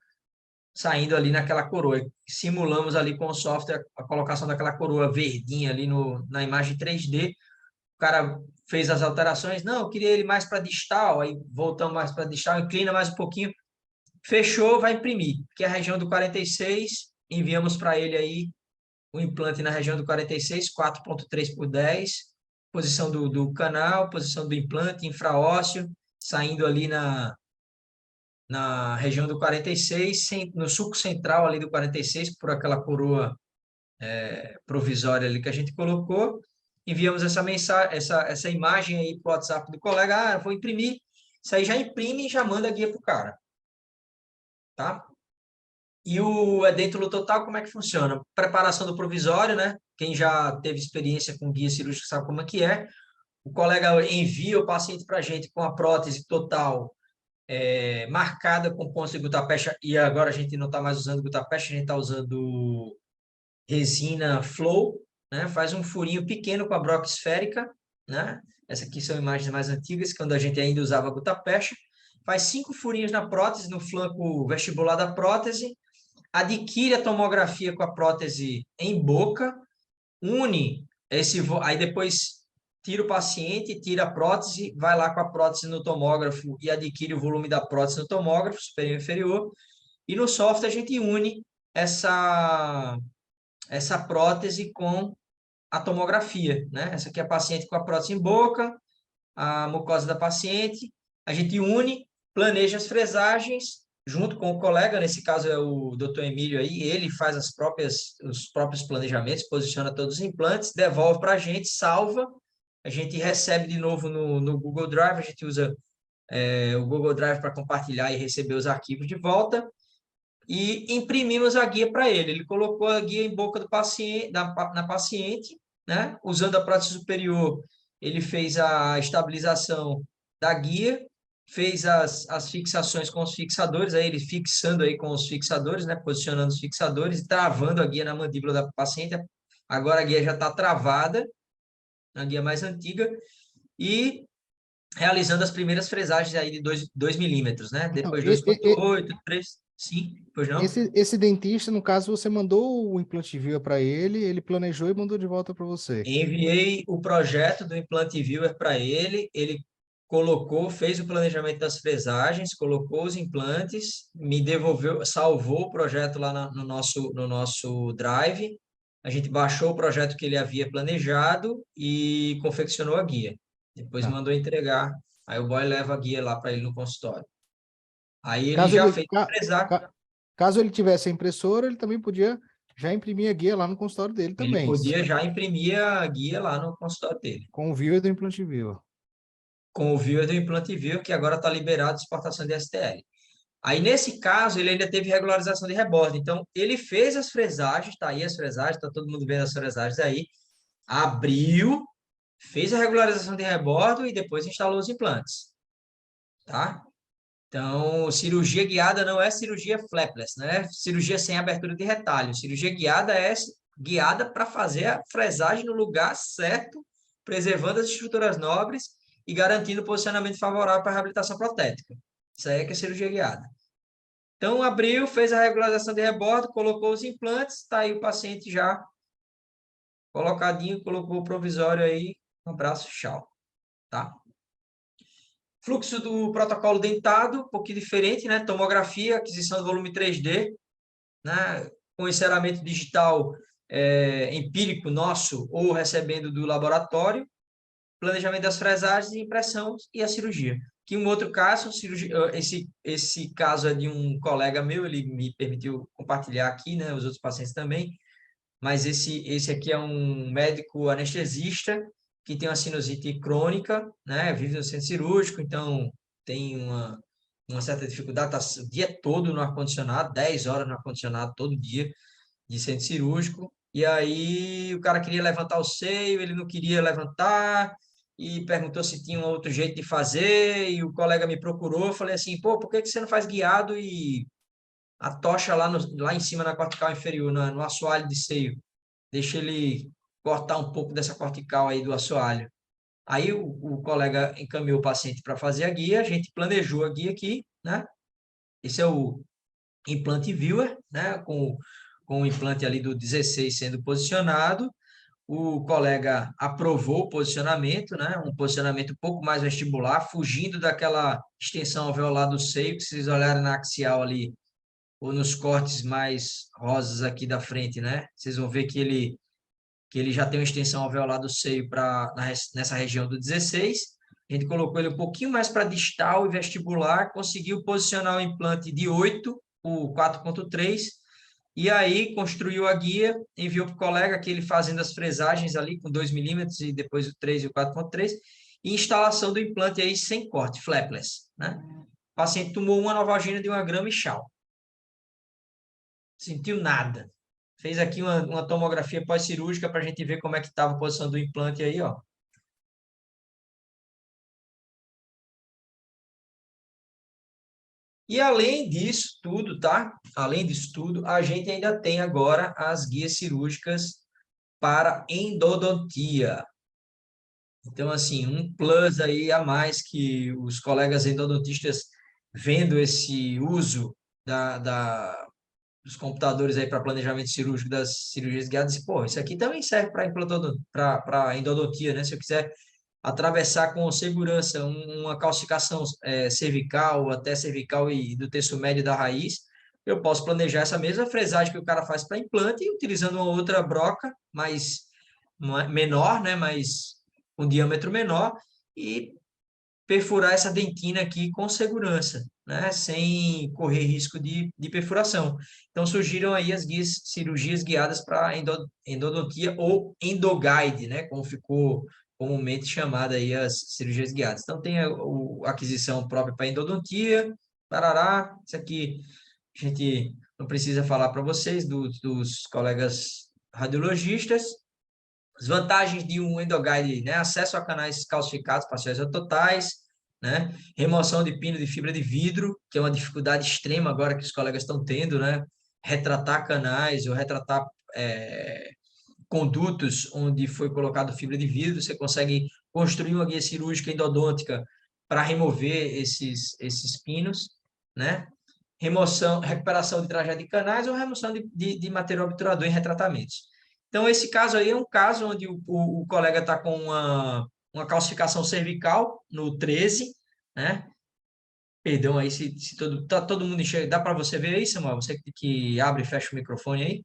saindo ali naquela coroa. Simulamos ali com o software a colocação daquela coroa verdinha ali na imagem 3D. O cara fez as alterações, não, eu queria ele mais para distal, aí voltamos mais para distal, inclina mais um pouquinho, fechou, vai imprimir, que é a região do 46, enviamos para ele aí o implante na região do 46, 4,3 por 10, posição do canal, posição do implante, infraósseo, saindo ali na região do 46, no sulco central ali do 46, por aquela coroa provisória ali que a gente colocou. Enviamos essa mensagem, essa imagem aí para o WhatsApp do colega, vou imprimir. Isso aí já imprime e já manda a guia para o cara. Tá? E o edêntulo total, como é que funciona? Preparação do provisório, né? Quem já teve experiência com guia cirúrgico sabe como é que é. O colega envia o paciente para a gente com a prótese total marcada com pontos de gutapecha, e agora a gente não está mais usando gutapecha, a gente está usando resina flow, né? Faz um furinho pequeno com a broca esférica, né? Essas aqui são imagens mais antigas, quando a gente ainda usava gutapecha. Faz 5 furinhos na prótese, no flanco vestibular da prótese, adquire a tomografia com a prótese em boca, une aí depois tira o paciente, tira a prótese, vai lá com a prótese no tomógrafo e adquire o volume da prótese no tomógrafo, superior e inferior, e no software a gente une essa prótese com a tomografia, né? Essa aqui é a paciente com a prótese em boca, a mucosa da paciente, a gente une, planeja as fresagens, junto com o colega, nesse caso é o Dr. Emílio aí, ele faz os próprios planejamentos, posiciona todos os implantes, devolve para a gente, salva, a gente recebe de novo no Google Drive, a gente usa o Google Drive para compartilhar e receber os arquivos de volta, e imprimimos a guia para ele. Ele colocou a guia em boca do paciente, na paciente, né? Usando a prótese superior, ele fez a estabilização da guia, fez as fixações com os fixadores, aí ele fixando aí com os fixadores, né? Posicionando os fixadores, travando a guia na mandíbula da paciente. Agora a guia já está travada, a guia mais antiga, e realizando as primeiras fresagens aí de 2 milímetros, né? Então, Depois 2,8, 3. Sim, pois não? Esse dentista, no caso, você mandou o implante Viewer para ele, ele planejou e mandou de volta para você. Enviei o projeto do Implant Viewer para ele, ele colocou, fez o planejamento das fresagens, colocou os implantes, me devolveu, salvou o projeto lá no nosso Drive, a gente baixou o projeto que ele havia planejado e confeccionou a guia. Depois Tá. mandou entregar, aí o boy leva a guia lá para ele no consultório. Aí ele Caso já ele, fez a fresagem, caso ele tivesse a impressora, ele também podia já imprimir a guia lá no consultório dele ele também, podia já imprimir a guia lá no consultório dele. com o Viewer do implante Viewer. Com o viewer do implante viewer, que agora está liberado de exportação de STL. Aí, nesse caso, ele ainda teve regularização de rebordo. Então, ele fez as fresagens, tá aí as fresagens, tá todo mundo vendo as fresagens aí, abriu, fez a regularização de rebordo e depois instalou os implantes, tá? Então, cirurgia guiada não é cirurgia flapless, né? Cirurgia sem abertura de retalho. Cirurgia guiada é guiada para fazer a fresagem no lugar certo, preservando as estruturas nobres e garantindo posicionamento favorável para a reabilitação protética. Isso aí é que é cirurgia guiada. Então, abriu, fez a regularização de rebordo, colocou os implantes, está aí o paciente já colocadinho, colocou o provisório aí, um abraço, tchau, tá? Fluxo do protocolo dentado, um pouquinho diferente, né? Tomografia, aquisição do volume 3D, né? Com enceramento digital empírico nosso ou recebendo do laboratório, planejamento das fresagens, impressão e a cirurgia. Que um outro caso, esse caso é de um colega meu, ele me permitiu compartilhar aqui, né? Os outros pacientes também, mas esse aqui é um médico anestesista que tem uma sinusite crônica, né? Vive no centro cirúrgico, então tem uma certa dificuldade, está o dia todo no ar-condicionado, 10 horas no ar-condicionado todo dia, de centro cirúrgico. E aí o cara queria levantar o seio, ele não queria levantar, e perguntou se tinha um outro jeito de fazer, e o colega me procurou, eu falei assim, pô, por que que você não faz guiado e a tocha lá em cima na cortical inferior, no assoalho de seio? Deixa ele cortar um pouco dessa cortical aí do assoalho. Aí o colega encaminhou o paciente para fazer a guia, a gente planejou a guia aqui, né? Esse é o implante viewer, né? Com o implante ali do 16 sendo posicionado. O colega aprovou o posicionamento, né? Um posicionamento um pouco mais vestibular, fugindo daquela extensão alveolar do seio, que vocês olharem na axial ali, ou nos cortes mais rosas aqui da frente, né? Vocês vão ver que ele já tem uma extensão alveolar do seio nessa região do 16. A gente colocou ele um pouquinho mais para distal e vestibular, conseguiu posicionar o implante de 8, o 4.3, e aí construiu a guia, enviou para o colega, que ele fazendo as fresagens ali com 2 milímetros e depois o 3 e o 4.3, e instalação do implante aí sem corte, flapless, né? O paciente tomou uma Novalgina de 1 grama e tchau. Sentiu nada. Fez aqui uma tomografia pós-cirúrgica para a gente ver como é que estava a posição do implante aí, ó. E além disso tudo, tá? Além disso tudo, a gente ainda tem agora as guias cirúrgicas para endodontia. Então, assim, um plus aí a mais que os colegas endodontistas vendo esse uso dos computadores aí para planejamento cirúrgico das cirurgias guiadas, e, pô, isso aqui também serve para endodontia, né? Se eu quiser atravessar com segurança uma calcificação cervical, até cervical e do terço médio da raiz, eu posso planejar essa mesma fresagem que o cara faz para implante, utilizando uma outra broca menor, né? Mas com diâmetro menor, e perfurar essa dentina aqui com segurança, né? Sem correr risco de perfuração. Então, surgiram aí as guias, cirurgias guiadas para endodontia ou endoguide, né? Como ficou comumente chamada aí as cirurgias guiadas. Então, tem a aquisição própria para endodontia, tarará, isso aqui a gente não precisa falar para vocês, dos colegas radiologistas. As vantagens de um endoguide, né? Acesso a canais calcificados parciais ou totais, né? Remoção de pino de fibra de vidro, que é uma dificuldade extrema agora que os colegas estão tendo, né? Retratar canais ou retratar condutos onde foi colocado fibra de vidro, você consegue construir uma guia cirúrgica endodôntica para remover esses pinos, né? remoção, recuperação de tragédia de canais ou remoção de material obturador em retratamentos. Então, esse caso aí é um caso onde o colega está com uma calcificação cervical no 13, né? Perdão aí se tá todo mundo enxerga. Dá para você ver aí, Samuel? Você que abre e fecha o microfone aí?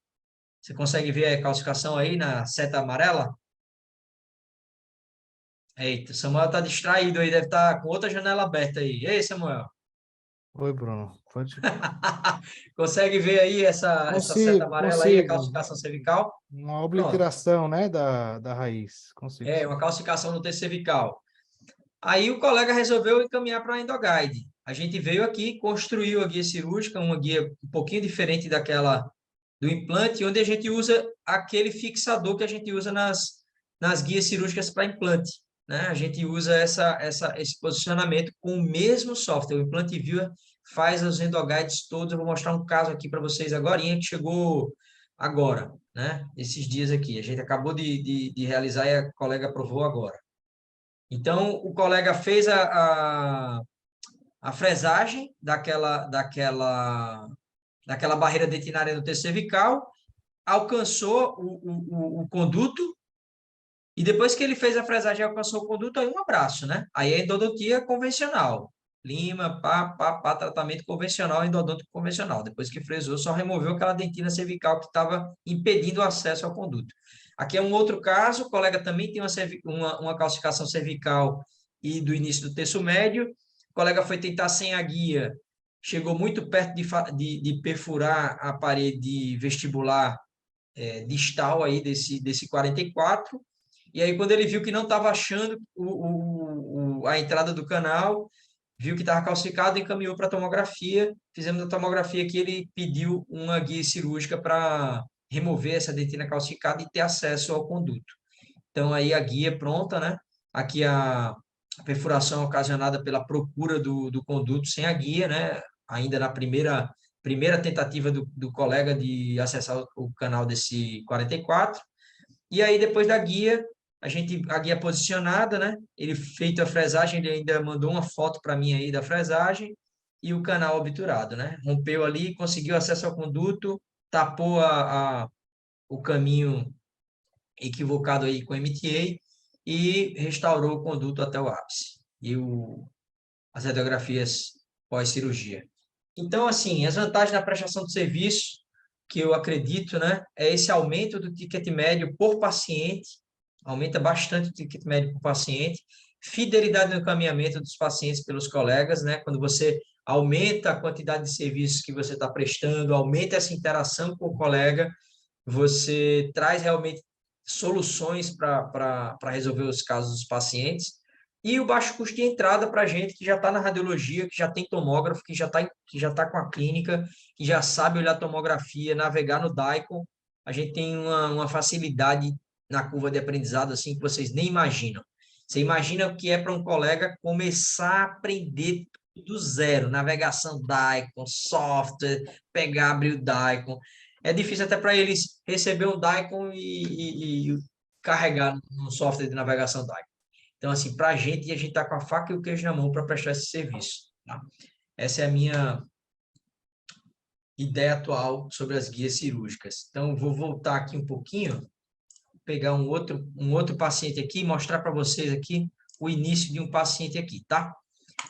Você consegue ver a calcificação aí na seta amarela? Eita, Samuel tá distraído aí, deve estar com outra janela aberta aí. Ei, Samuel. Oi, Bruno. Pode... Consegue ver aí essa seta Consigo, amarela aí, a consigo. calcificação cervical? Uma Pronto. obliteração, né, da raiz. Consigo, É, sim. uma calcificação no terço cervical. Aí o colega resolveu encaminhar para a endoguide. A gente veio aqui, construiu a guia cirúrgica, uma guia um pouquinho diferente daquela do implante, onde a gente usa aquele fixador que a gente usa nas guias cirúrgicas para implante, né? A gente usa esse posicionamento com o mesmo software. O Implant Viewer faz os endoguides todos. Eu vou mostrar um caso aqui para vocês agora, que chegou agora, né? Esses dias aqui. A gente acabou de realizar e a colega aprovou agora. Então, o colega fez a fresagem daquela barreira dentinária no terço cervical, alcançou o conduto, e depois que ele fez a fresagem e alcançou o conduto, aí um abraço, né? Aí é endodontia convencional. Lima, tratamento convencional, endodôntico convencional. Depois que fresou, só removeu aquela dentina cervical que estava impedindo o acesso ao conduto. Aqui é um outro caso, o colega também tem uma calcificação cervical e do início do terço médio. O colega foi tentar sem a guia, chegou muito perto de perfurar a parede vestibular distal aí desse 44, e aí quando ele viu que não estava achando a entrada do canal, viu que estava calcificado, encaminhou para a tomografia, fizemos a tomografia que ele pediu uma guia cirúrgica para remover essa dentina calcificada e ter acesso ao conduto. Então aí a guia pronta, né? Aqui a perfuração ocasionada pela procura do conduto sem a guia, né? Ainda na primeira tentativa do colega de acessar o canal desse 44. E aí, depois da guia, a guia posicionada, né? Ele feito a fresagem, ele ainda mandou uma foto para mim aí da fresagem e o canal obturado, né? Rompeu ali, conseguiu acesso ao conduto, tapou o caminho equivocado aí com MTA e restaurou o conduto até o ápice. E as radiografias pós-cirurgia. Então, assim, as vantagens da prestação de serviço, que eu acredito, né, é esse aumento do ticket médio por paciente, aumenta bastante o ticket médio por paciente, fidelidade no encaminhamento dos pacientes pelos colegas, né, quando você aumenta a quantidade de serviços que você está prestando, aumenta essa interação com o colega, você traz realmente soluções para resolver os casos dos pacientes, e o baixo custo de entrada para a gente que já está na radiologia, que já tem tomógrafo, que já tá com a clínica, que já sabe olhar tomografia, navegar no DICOM. A gente tem uma facilidade na curva de aprendizado assim que vocês nem imaginam. Você imagina o que é para um colega começar a aprender do zero, navegação DICOM, software, pegar, abrir o DICOM. É difícil até para eles receber um DICOM e carregar no software de navegação DICOM. Então, assim, para a gente está com a faca e o queijo na mão para prestar esse serviço. Tá? Essa é a minha ideia atual sobre as guias cirúrgicas. Então, vou voltar aqui um pouquinho, pegar um outro paciente aqui e mostrar para vocês aqui o início de um paciente aqui, tá?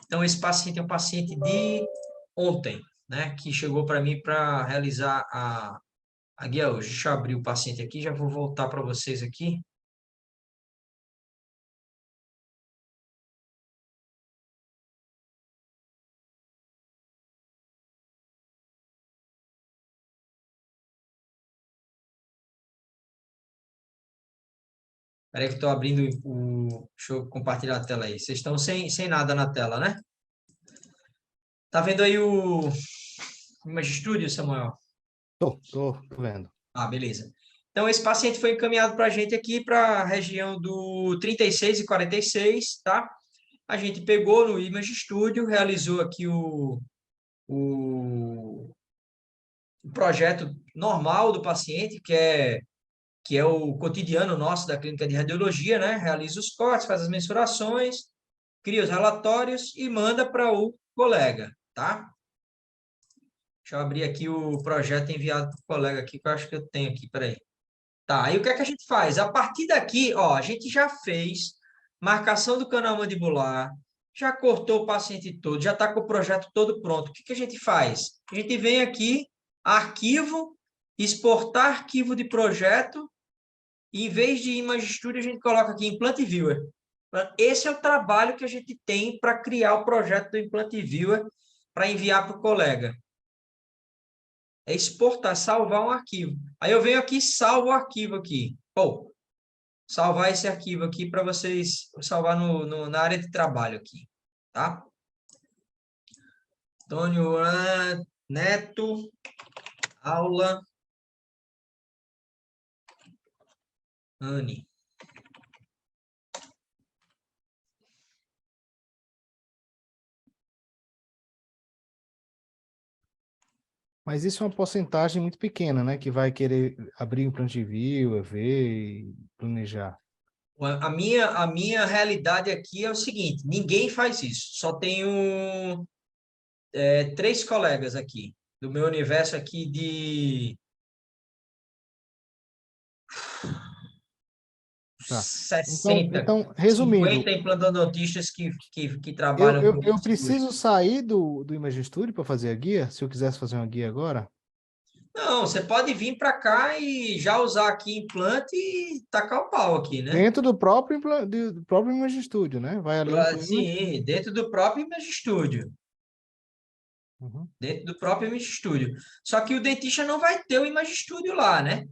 Então, esse paciente é um paciente de ontem, né? Que chegou para mim para realizar a guia hoje. Deixa eu abrir o paciente aqui, já vou voltar para vocês aqui. Espera aí que estou abrindo o... Deixa eu compartilhar a tela aí. Vocês estão sem nada na tela, né? Tá vendo aí o Image Studio, Samuel? Tô vendo. Ah, beleza. Então, esse paciente foi encaminhado para a gente aqui para a região do 36 e 46, tá? A gente pegou no Image Studio, realizou aqui o projeto normal do paciente, que é o cotidiano nosso da clínica de radiologia, né? Realiza os cortes, faz as mensurações, cria os relatórios e manda para o colega, tá? Deixa eu abrir aqui o projeto enviado para o colega aqui, que eu acho que eu tenho aqui, peraí. Tá, aí o que é que a gente faz? A partir daqui, ó, a gente já fez marcação do canal mandibular, já cortou o paciente todo, já está com o projeto todo pronto. O que que a gente faz? A gente vem aqui, arquivo, exportar arquivo de projeto, e em vez de Image Studio, a gente coloca aqui Implant Viewer. Esse é o trabalho que a gente tem para criar o projeto do Implant Viewer para enviar para o colega. É exportar, salvar um arquivo. Aí eu venho aqui e salvo o arquivo aqui. Pô, salvar esse arquivo aqui para vocês salvar na área de trabalho aqui, tá? Antônio Neto, aula, Anne. Mas isso é uma porcentagem muito pequena, né? Que vai querer abrir um Plant View, ver e planejar. A minha realidade aqui é o seguinte, ninguém faz isso. Só tenho 3 colegas aqui, do meu universo aqui de Tá. Então, 60, então resumindo, 50 implantodontistas que eu, trabalham eu, comigo eu hoje. preciso sair do Image Studio para fazer a guia, se eu quisesse fazer uma guia agora. Não, você pode vir para cá e já usar aqui implante e tacar o pau aqui, né? Dentro do próprio Image Studio, né? Vai ali em Implant. Sim, dentro do próprio Image Studio. Uhum. Dentro do próprio Image Studio. Só que o dentista não vai ter o Image Studio lá, né?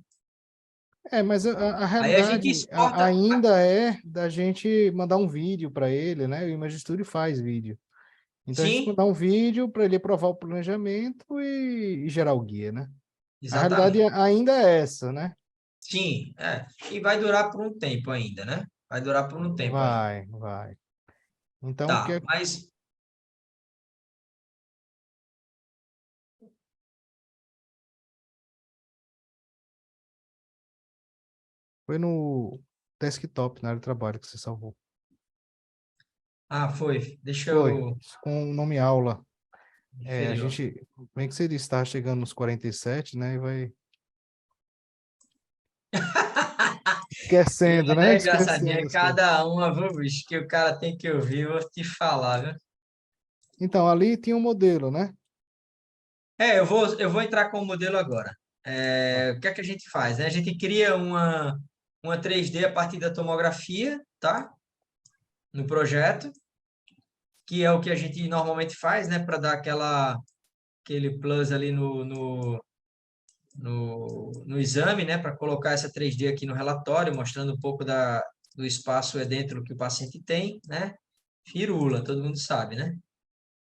É, mas a Aí a gente realidade exporta. ainda é da gente mandar um vídeo para ele, né? O Image Studio faz vídeo. Então a gente Sim, mandar um vídeo para ele aprovar o planejamento e gerar o guia, né? A realidade exatamente. ainda é essa, né? Sim, é. E vai durar por um tempo ainda, né? Vai durar por um tempo ainda. Vai, vai. Então, o que Tá, é- mas foi no desktop, na área de trabalho que você salvou. foi. Deixa Foi, eu. com o nome aula. É, a Inferior. gente, como é que você está chegando nos 47, né? E vai esquecendo, né? É engraçadinho, Esquecendo é as coisas. cada uma, viu, bicho, que o cara tem que ouvir, eu vou te falar, viu? Então, ali tinha um modelo, né? Eu vou entrar com o modelo agora. Ah, O que é que a gente faz, né? A gente cria uma 3D a partir da tomografia, tá? No projeto, que é o que a gente normalmente faz, né? Para dar aquele plus ali no exame, né? Para colocar essa 3D aqui no relatório, mostrando um pouco do espaço é dentro que o paciente tem, né? Firula, todo mundo sabe, né?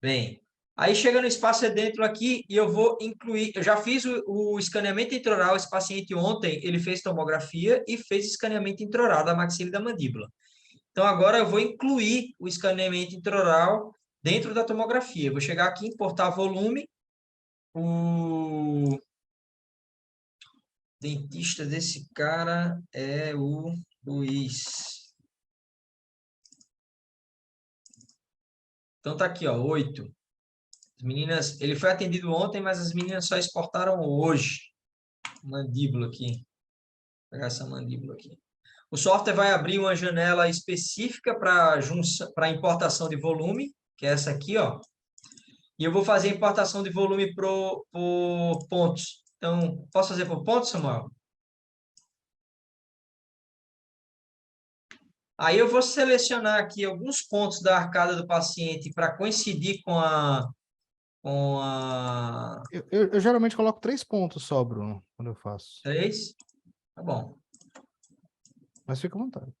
Bem, aí chega no espaço é dentro aqui e eu vou incluir. Eu já fiz o escaneamento intraoral. Esse paciente ontem ele fez tomografia e fez escaneamento intraoral da maxila e da mandíbula. Então agora eu vou incluir o escaneamento intraoral dentro da tomografia. Eu vou chegar aqui, importar volume. O dentista desse cara é o Luiz. Então tá aqui, ó, 8. As meninas, ele foi atendido ontem, mas as meninas só exportaram hoje. Mandíbula aqui. Vou pegar essa mandíbula aqui. O software vai abrir uma janela específica para importação de volume, que é essa aqui, ó. E eu vou fazer a importação de volume por pontos. Então, posso fazer por pontos, Samuel? Aí eu vou selecionar aqui alguns pontos da arcada do paciente para coincidir com a eu geralmente coloco 3 pontos só, Bruno, quando eu faço. 3. Tá bom. Mas fica à vontade.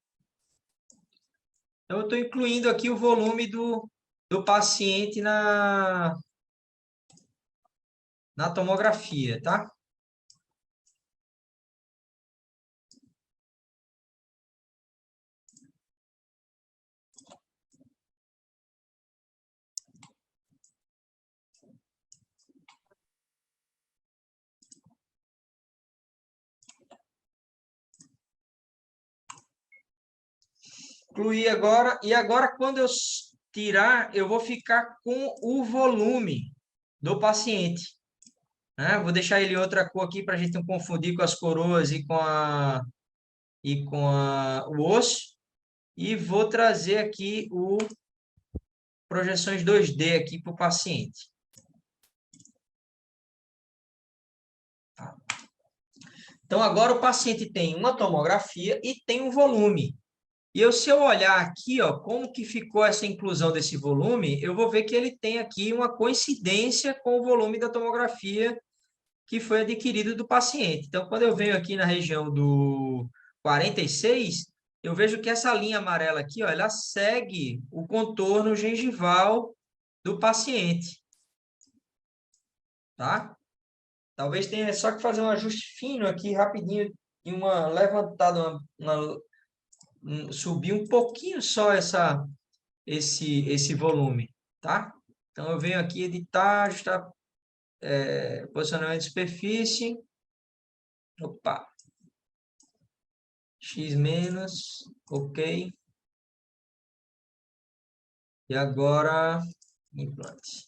Então, eu estou incluindo aqui o volume do paciente na tomografia, tá? Incluir agora, e agora quando eu tirar, eu vou ficar com o volume do paciente. né? Vou deixar ele outra cor aqui para a gente não confundir com as coroas e o osso. E vou trazer aqui o projeções 2D aqui para o paciente. Tá. Então, agora o paciente tem uma tomografia e tem um volume. E se eu olhar aqui, ó, como que ficou essa inclusão desse volume, eu vou ver que ele tem aqui uma coincidência com o volume da tomografia que foi adquirido do paciente. Então, quando eu venho aqui na região do 46, eu vejo que essa linha amarela aqui, ó, ela segue o contorno gengival do paciente. Tá? Talvez tenha só que fazer um ajuste fino aqui, rapidinho, e uma levantada, subir um pouquinho só esse volume, tá? Então, eu venho aqui editar, ajustar posicionamento de superfície. Opa! X menos, ok. E agora, implante.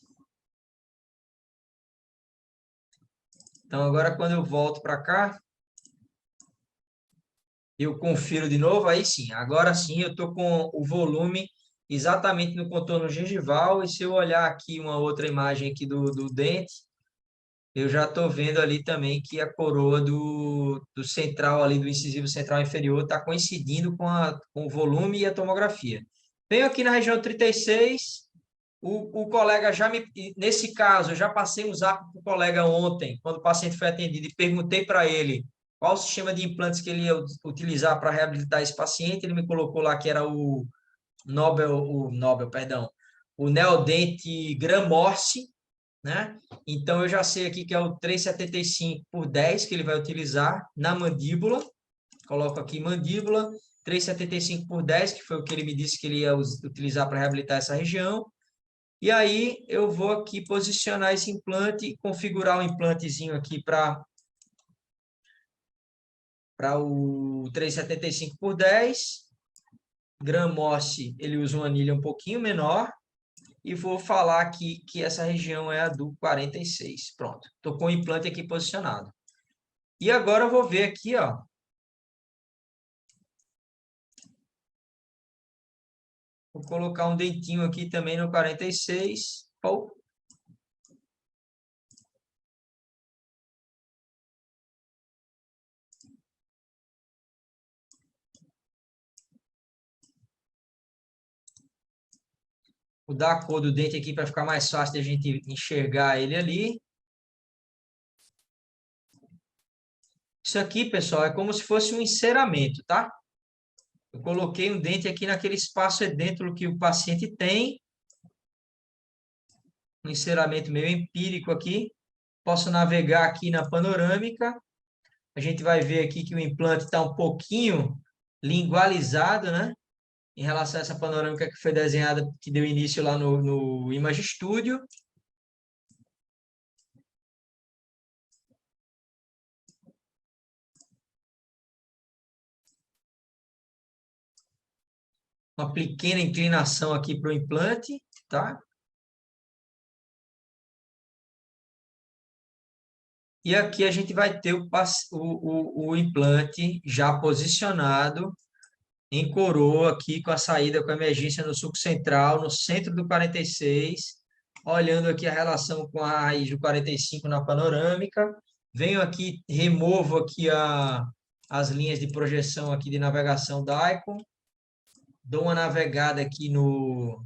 Então, agora quando eu volto para cá, eu confiro de novo, aí sim, agora sim eu estou com o volume exatamente no contorno gengival, e se eu olhar aqui uma outra imagem aqui do dente, eu já estou vendo ali também que a coroa do central ali, do incisivo central inferior, está coincidindo com o volume e a tomografia. Venho aqui na região 36, o colega nesse caso, eu já passei um zap para o colega ontem, quando o paciente foi atendido, e perguntei para ele qual o sistema de implantes que ele ia utilizar para reabilitar esse paciente. Ele me colocou lá que era o Neodente Gram-Morse, né? Então, eu já sei aqui que é o 3,75 por 10 que ele vai utilizar na mandíbula. Coloco aqui mandíbula, 3,75 por 10, que foi o que ele me disse que ele ia utilizar para reabilitar essa região. E aí, eu vou aqui posicionar esse implante, configurar o implantezinho aqui para o 3,75 por 10. Gram-Morse, ele usa uma anilha um pouquinho menor. E vou falar aqui que essa região é a do 46. Pronto, estou com o implante aqui posicionado. E agora eu vou ver aqui, ó. Vou colocar um dentinho aqui também no 46. Pô. Vou dar a cor do dente aqui para ficar mais fácil de a gente enxergar ele ali. Isso aqui, pessoal, é como se fosse um enceramento, tá? Eu coloquei um dente aqui naquele espaço dentro que o paciente tem. Um enceramento meio empírico aqui. Posso navegar aqui na panorâmica. A gente vai ver aqui que o implante está um pouquinho lingualizado, né? Em relação a essa panorâmica que foi desenhada, que deu início lá no Image Studio. Uma pequena inclinação aqui para o implante, tá? E aqui a gente vai ter o implante já posicionado em coroa aqui com a saída com a emergência no sulco central, no centro do 46, olhando aqui a relação com a raiz do 45 na panorâmica. Venho aqui, removo aqui as linhas de projeção aqui de navegação da Icon, dou uma navegada aqui no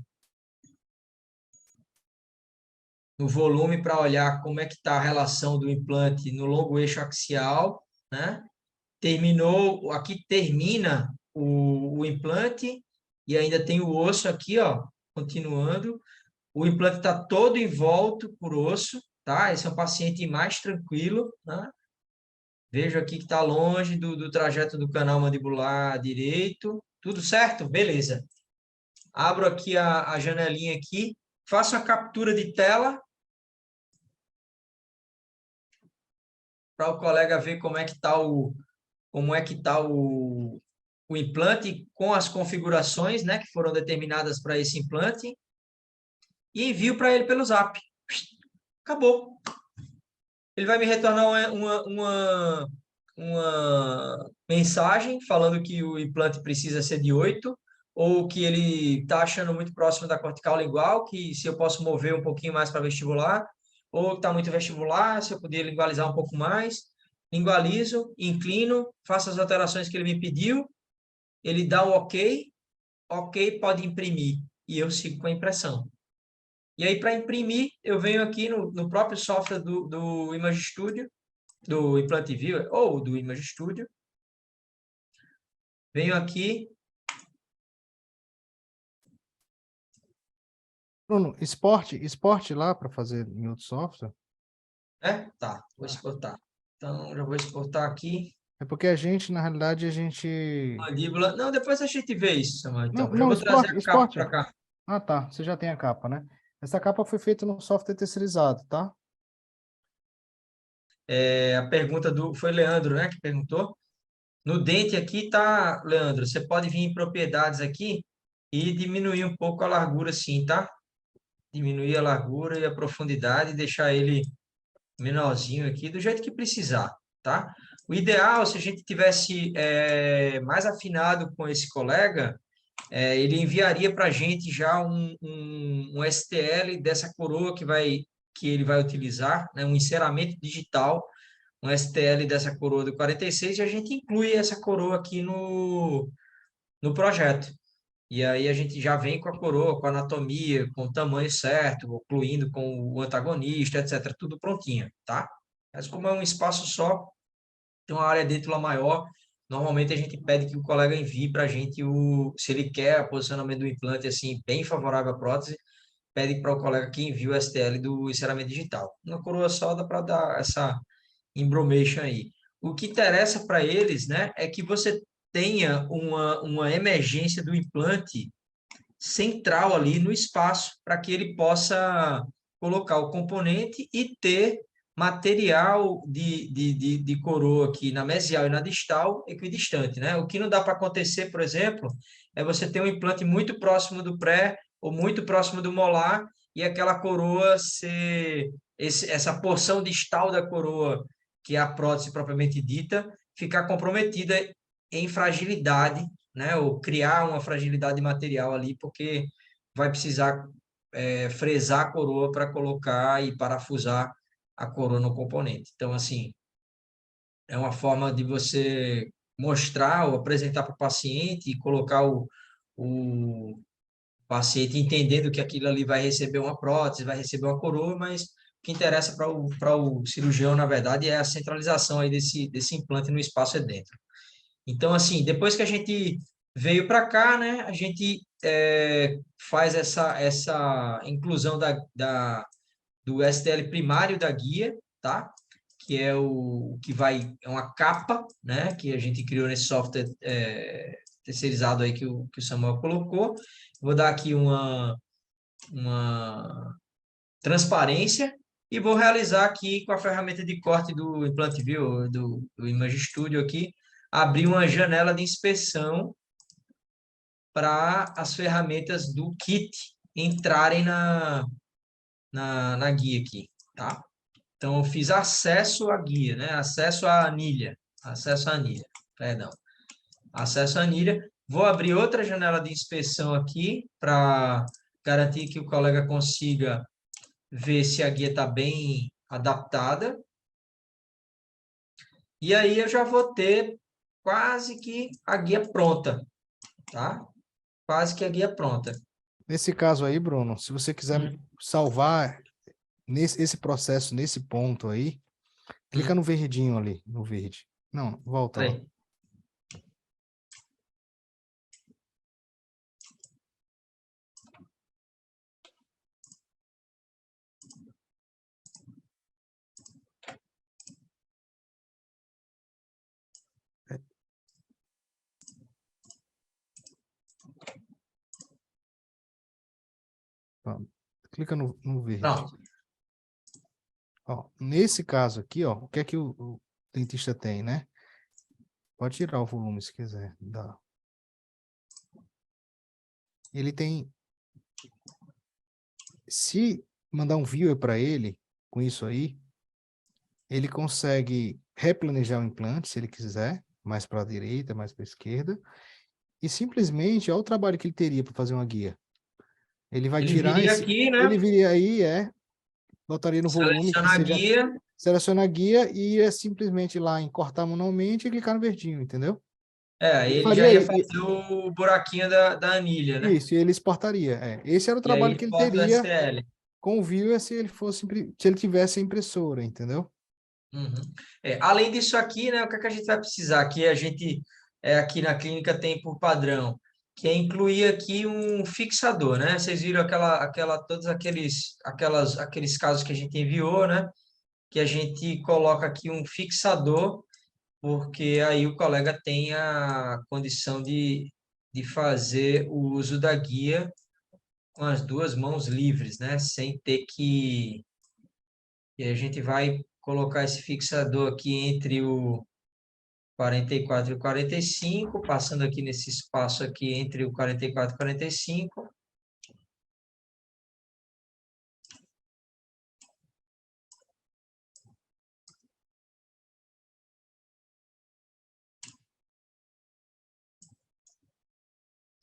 volume para olhar como é que está a relação do implante no longo eixo axial, né? Aqui termina o implante e ainda tem o osso aqui, ó, continuando. O implante está todo envolto por osso, tá? Esse é um paciente mais tranquilo, né? Vejo aqui que está longe do trajeto do canal mandibular direito. Tudo certo? Beleza. Abro aqui a janelinha aqui, faço a captura de tela para o colega ver como é que está o implante com as configurações, né, que foram determinadas para esse implante, e envio para ele pelo Zap. Acabou. ele vai me retornar uma mensagem falando que o implante precisa ser de 8, ou que ele está achando muito próximo da cortical lingual, que se eu posso mover um pouquinho mais para vestibular, ou que está muito vestibular, se eu poderia lingualizar um pouco mais. Lingualizo, inclino, faço as alterações que ele me pediu, ele dá o ok, ok, pode imprimir, e eu sigo com a impressão. E aí, para imprimir, eu venho aqui no próprio software do Image Studio, do Implant Viewer, ou do Image Studio. Venho aqui. Bruno, exporte lá para fazer em outro software. Tá, vou exportar. Então, já vou exportar aqui. É porque a gente, na realidade, a gente... Mandíbula. Não, depois a gente vê isso, Samuel. Não, Então, já não, vou trazer exporte, a capa exporte. para cá. Ah, tá. Você já tem a capa, né? Essa capa foi feita no software terceirizado, tá? A pergunta foi Leandro, né, que perguntou. No dente aqui tá, Leandro, você pode vir em propriedades aqui e diminuir um pouco a largura, sim, tá? Diminuir a largura e a profundidade, deixar ele menorzinho aqui, do jeito que precisar, tá? O ideal, se a gente tivesse mais afinado com esse colega, ele enviaria para a gente já um STL dessa coroa que ele vai utilizar, né? Um enceramento digital, um STL dessa coroa do 46, e a gente inclui essa coroa aqui no projeto. E aí a gente já vem com a coroa, com a anatomia, com o tamanho certo, incluindo com o antagonista, etc., tudo prontinho, tá? Mas como é um espaço só, tem uma área dentro lá maior, normalmente a gente pede que o colega envie para a gente se ele quer o posicionamento do implante assim, bem favorável à prótese, pede para o colega que envie o STL do enceramento digital. Uma coroa só dá para dar essa embromation aí. O que interessa para eles, né, é que você tenha uma emergência do implante central ali no espaço, para que ele possa colocar o componente e ter material de coroa aqui na mesial e na distal equidistante, né? O que não dá para acontecer, por exemplo, é você ter um implante muito próximo do pré ou muito próximo do molar e aquela coroa ser essa porção distal da coroa, que é a prótese propriamente dita, ficar comprometida em fragilidade, né? Ou criar uma fragilidade material ali, porque vai precisar fresar a coroa para colocar e parafusar a coroa no componente. Então, assim, é uma forma de você mostrar ou apresentar para o paciente e colocar o paciente entendendo que aquilo ali vai receber uma prótese, vai receber uma coroa, mas o que interessa para o cirurgião, na verdade, é a centralização aí desse implante no espaço dentro. Então, assim, depois que a gente veio para cá, né, a gente faz essa inclusão do STL primário da guia, tá? Que é o que é uma capa, né, que a gente criou nesse software terceirizado aí que o Samuel colocou. Vou dar aqui uma transparência e vou realizar aqui com a ferramenta de corte do Implant View, do Image Studio aqui, abrir uma janela de inspeção para as ferramentas do kit entrarem na guia aqui, tá? Então, eu fiz acesso à guia, né? Acesso à anilha, perdão. Acesso à anilha. Vou abrir outra janela de inspeção aqui para garantir que o colega consiga ver se a guia está bem adaptada. E aí eu já vou ter quase que a guia pronta, tá? Quase que a guia pronta. Nesse caso aí, Bruno, se você quiser salvar esse processo, nesse ponto aí, clica no verdinho ali, no verde. Não, volta lá. Aí. Clica no verde. Pronto. Ó, nesse caso aqui, ó, o que é que o dentista tem, né? Pode tirar o volume se quiser. Dá. Ele tem... Se mandar um viewer para ele, com isso aí, ele consegue replanejar o implante, se ele quiser, mais para a direita, mais para a esquerda, e simplesmente, olha o trabalho que ele teria para fazer uma guia. Ele vai Ele tirar viria esse, aqui, né? ele viria aí, botaria no volume que Seleciona a seja, guia. seleciona a guia e ia simplesmente lá em cortar manualmente e clicar no verdinho, entendeu? Aí Ele ele já faria ia fazer o buraquinho da anilha, né? isso, e ele exportaria. Esse era o E aí trabalho ele que ele exporta o teria STL. com o Vue se ele fosse, se ele tivesse a impressora, entendeu? Uhum. Além disso aqui, né, o que é que a gente vai precisar? Que a gente aqui na clínica tem por padrão, que é incluir aqui um fixador, né? Vocês viram todos aqueles casos que a gente enviou, né? Que a gente coloca aqui um fixador, porque aí o colega tem a condição de fazer o uso da guia com as duas mãos livres, né? Sem ter que. E a gente vai colocar esse fixador aqui entre o 44 e o 45, passando aqui nesse espaço aqui entre o 44 e 45.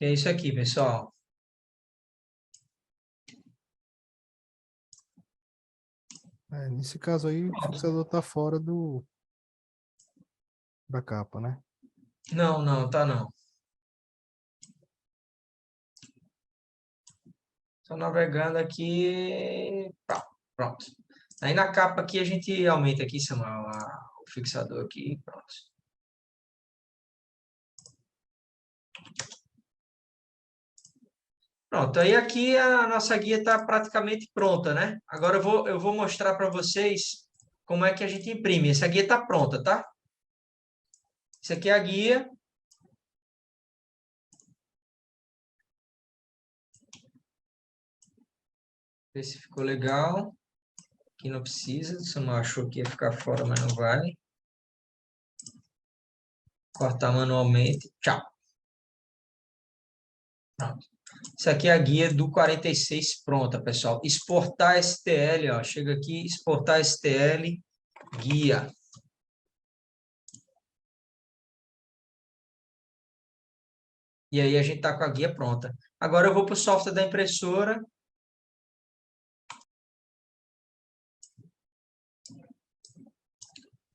E é isso aqui, pessoal. Nesse caso aí, o fixador está fora da capa, né? Não, não, tá não. Estou navegando aqui. Pronto. Aí na capa aqui a gente aumenta aqui, Samuel, o fixador aqui. Pronto. Pronto, aí aqui a nossa guia está praticamente pronta, né? Agora eu vou mostrar para vocês como é que a gente imprime. Essa guia está pronta, tá? Isso aqui é a guia. Ver se ficou legal. Aqui não precisa. O Samuel achou que ia ficar fora, mas não vai. Cortar manualmente. Tchau. Pronto. Isso aqui é a guia do 46 pronta, pessoal. Exportar STL, ó. Chega aqui, exportar STL, guia. E aí a gente está com a guia pronta. Agora eu vou para o software da impressora.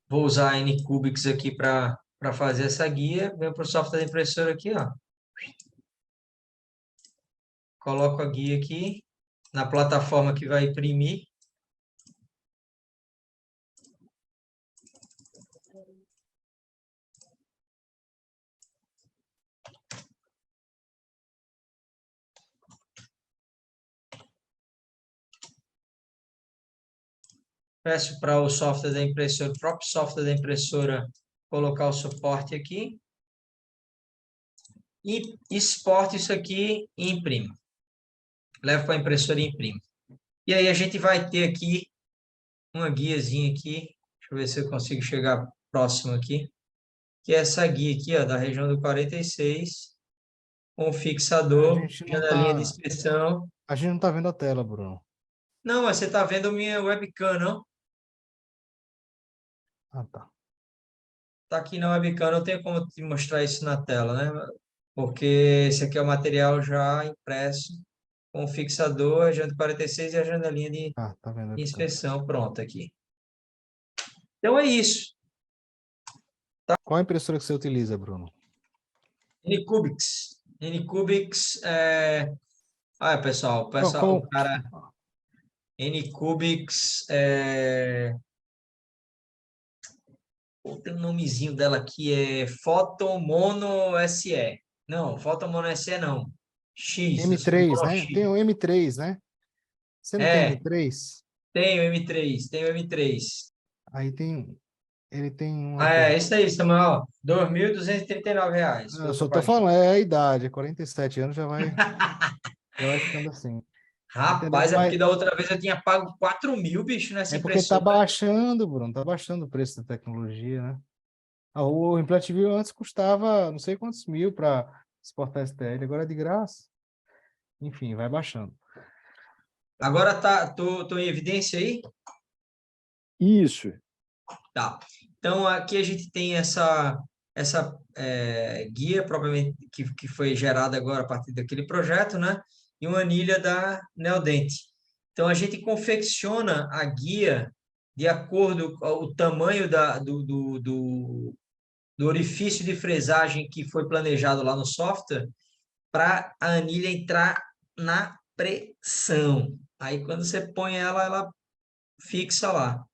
Vou usar a NCubics aqui para fazer essa guia. Venho para o software da impressora aqui, ó. Coloco a guia aqui na plataforma que vai imprimir. Peço para o software da impressora, o próprio software da impressora, colocar o suporte aqui. E exporto isso aqui e imprimo. Levo para a impressora e imprimo. E aí a gente vai ter aqui uma guiazinha aqui. Deixa eu ver se eu consigo chegar próximo aqui. Que é essa guia aqui, ó, da região do 46, com o A fixador, gente não janelinha de tá, inspeção. a gente não tá vendo a tela, Bruno. Não, mas você está vendo a minha webcam, não? Ah, tá. Está aqui na webcam, não tem como te mostrar isso na tela, né? Porque esse aqui é o material já impresso com o fixador, a região do 46 e a janelinha de Ah, tá vendo a webcam. inspeção pronta aqui. Então é isso. Qual a impressora que você utiliza, Bruno? Anycubics. Anycubics é... Ah, pessoal, Qual, o qual... cara... Anycubics é... Pô, tem um nomezinho dela aqui, é Photomono SE. Não, Photomono SE não. X, M3, Mono né? Tem X. o M3, né? Você não tem É, M3? tenho M3, tenho M3. Aí ele tem uma Ah, coisa. isso aí, Samuel. R$ 2.239. Eu Foi o que só eu tô paguei. falando, é a idade, 47 anos já vai ficando assim. Entendeu? Rapaz, é porque da outra vez eu tinha pago 4.000, bicho, nessa É porque tá impressora. baixando, Bruno, tá baixando o preço da tecnologia, né? O Implant View antes custava não sei quantos mil para exportar STL, agora é de graça. Enfim, vai baixando. Agora tô em evidência aí? Isso. Tá. Então, aqui a gente tem essa guia propriamente que foi gerada agora a partir daquele projeto, né? E uma anilha da Neodente. Então, a gente confecciona a guia de acordo com o tamanho do orifício de fresagem que foi planejado lá no software para a anilha entrar na pressão. Aí, quando você põe ela, ela fixa lá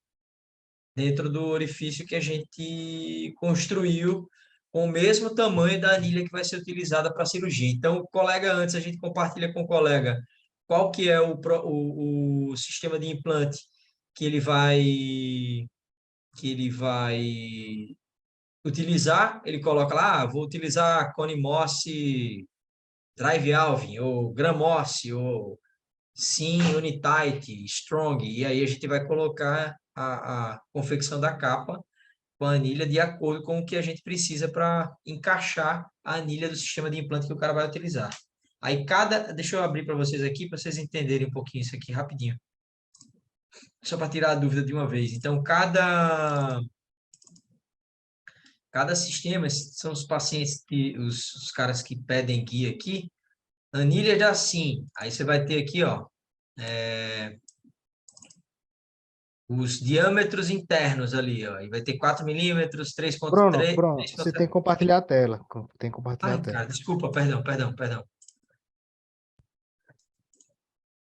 dentro do orifício que a gente construiu com o mesmo tamanho da anilha que vai ser utilizada para a cirurgia. Então, o colega, antes a gente compartilha com o colega qual que é o sistema de implante que ele vai utilizar. Ele coloca lá, vou utilizar Cone Morse Drive Alvin, ou Gram Morse, ou Sim, Unitight, Strong, e aí a gente vai colocar a confecção da capa com a anilha de acordo com o que a gente precisa para encaixar a anilha do sistema de implante que o cara vai utilizar. Aí deixa eu abrir para vocês aqui, para vocês entenderem um pouquinho isso aqui rapidinho. Só para tirar a dúvida de uma vez. Então, cada sistema, esses são os pacientes, os caras que pedem guia aqui, anilha já sim. Aí você vai ter aqui, ó, os diâmetros internos ali, ó. E vai ter 4 milímetros, Bruno, 3,3. Bruno, você tem que compartilhar a tela. Tem que compartilhar a Ai, tela. cara, desculpa, perdão.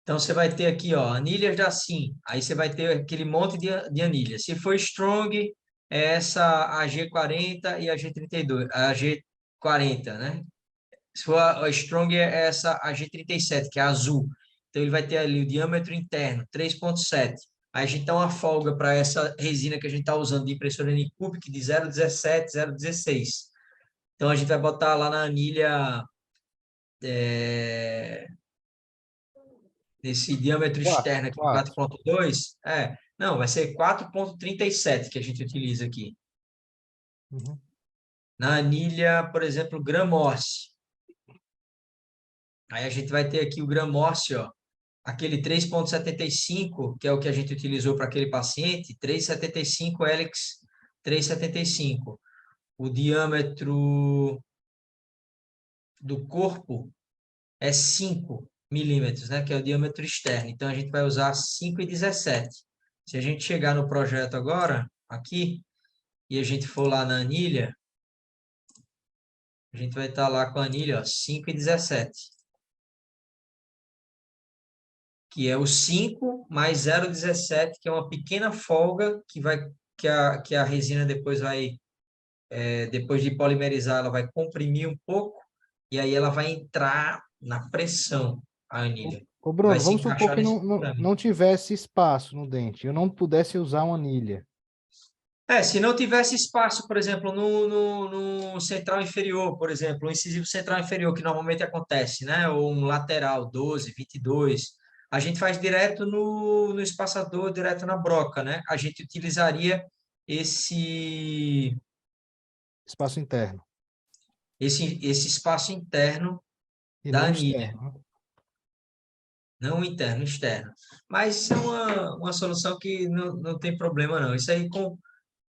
Então, você vai ter aqui, ó, anilhas da SIM. Aí você vai ter aquele monte de anilhas. Se for Strong, é essa AG40 e a G32. A G40, né? Se for a Strong, é essa AG37, que é a azul. Então, ele vai ter ali o diâmetro interno, 3,7. Aí a gente dá uma folga para essa resina que a gente está usando de impressora Anycubic de 0,17, 0,16. Então, a gente vai botar lá na anilha, nesse diâmetro Quatro, externo aqui, quatro. 4,2. Não, vai ser 4,37 que a gente utiliza aqui. Uhum. Na anilha, por exemplo, Gram-Morse. Aí a gente vai ter aqui o Gram-Morse, ó, aquele 3,75, que é o que a gente utilizou para aquele paciente, 3,75 hélix 3,75. O diâmetro do corpo é 5 milímetros, né? Que é o diâmetro externo. Então, a gente vai usar 5,17. Se a gente chegar no projeto agora, aqui, e a gente for lá na anilha, a gente vai estar lá com a anilha, ó, 5,17. Que é o 5 mais 0,17, que é uma pequena folga que a resina depois vai, depois de polimerizar, ela vai comprimir um pouco, e aí ela vai entrar na pressão, a anilha. Ô, Vai Bruno, se vamos supor encaixar que nesse não, problema. não tivesse espaço no dente, eu não pudesse usar uma anilha. Se não tivesse espaço, por exemplo, no central inferior, por exemplo, um incisivo central inferior, que normalmente acontece, né? Ou um lateral, 12, 22, a gente faz direto no espaçador, direto na broca, né? A gente utilizaria esse, Espaço interno esse espaço interno e da não anilha, externo, né? não interno, externo. Mas isso é uma solução que não tem problema, não. Isso aí com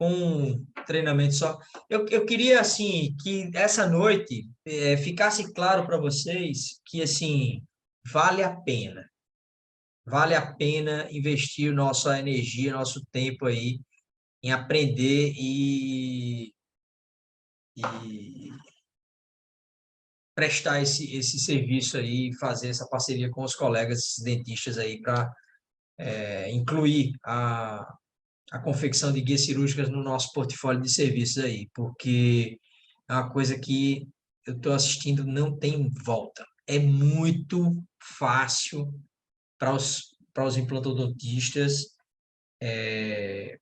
um treinamento só. Eu queria, assim, que essa noite ficasse claro para vocês que, assim, vale a pena. Vale a pena investir nossa energia, nosso tempo aí em aprender e prestar esse serviço aí, fazer essa parceria com os colegas esses dentistas aí para incluir a confecção de guias cirúrgicas no nosso portfólio de serviços aí, porque é uma coisa que eu estou assistindo, não tem volta. É muito fácil para os implantodontistas, é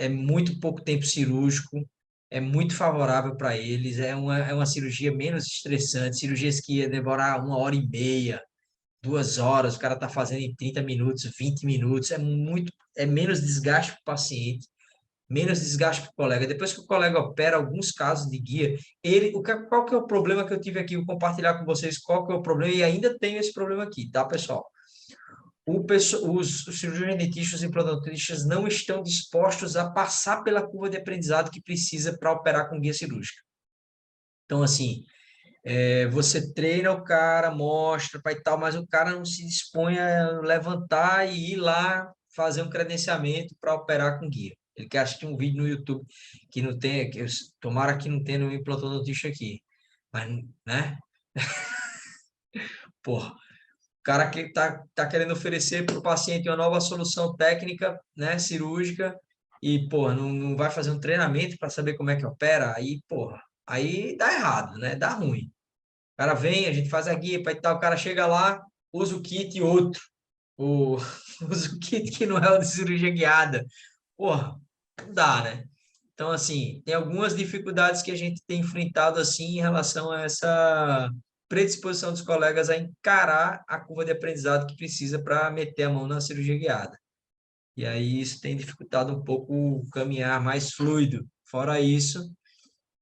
muito pouco tempo cirúrgico, é muito favorável para eles, é uma cirurgia menos estressante, cirurgias que ia demorar 1h30, 2 horas, o cara está fazendo em 30 minutos, 20 minutos, é menos desgaste para o paciente, menos desgaste para o colega. Depois que o colega opera alguns casos de guia, qual que é o problema que eu tive aqui? Vou compartilhar com vocês qual que é o problema, e ainda tenho esse problema aqui, tá, pessoal? os cirurgiões dentistas e implantodontista não estão dispostos a passar pela curva de aprendizado que precisa para operar com guia cirúrgica. Então, assim, você treina o cara, mostra para e tal, mas o cara não se dispõe a levantar e ir lá fazer um credenciamento para operar com guia. Ele quer assistir um vídeo no YouTube que não tem, tomara que não tenha no implantodontista aqui, mas, né? Porra, o cara que tá querendo oferecer para o paciente uma nova solução técnica, né, cirúrgica, e, porra, não vai fazer um treinamento para saber como é que opera, aí, porra, aí dá errado, né? Dá ruim. O cara vem, a gente faz a guia para e tal, o cara chega lá, usa o kit e outro. O, usa o kit que não é o de cirurgia guiada. Porra, não dá, né? Então, assim, tem algumas dificuldades que a gente tem enfrentado, assim, em relação a essa predisposição dos colegas a encarar a curva de aprendizado que precisa para meter a mão na cirurgia guiada. E aí isso tem dificultado um pouco o caminhar mais fluido. Fora isso,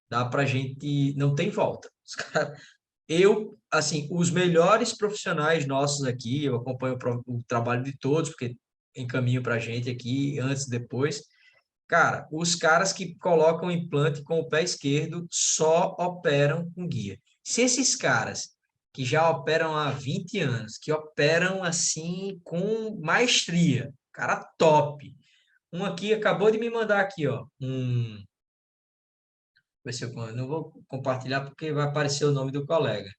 dá para a gente... Não tem volta. Os caras assim, os melhores profissionais nossos aqui, eu acompanho o trabalho de todos, porque encaminho para a gente aqui, antes e depois. Cara, os caras que colocam o implante com o pé esquerdo só operam com guia. Se esses caras que já operam há 20 anos, que operam assim com maestria, cara top. Um aqui acabou de me mandar aqui, ó, ver se eu não vou compartilhar porque vai aparecer o nome do colega.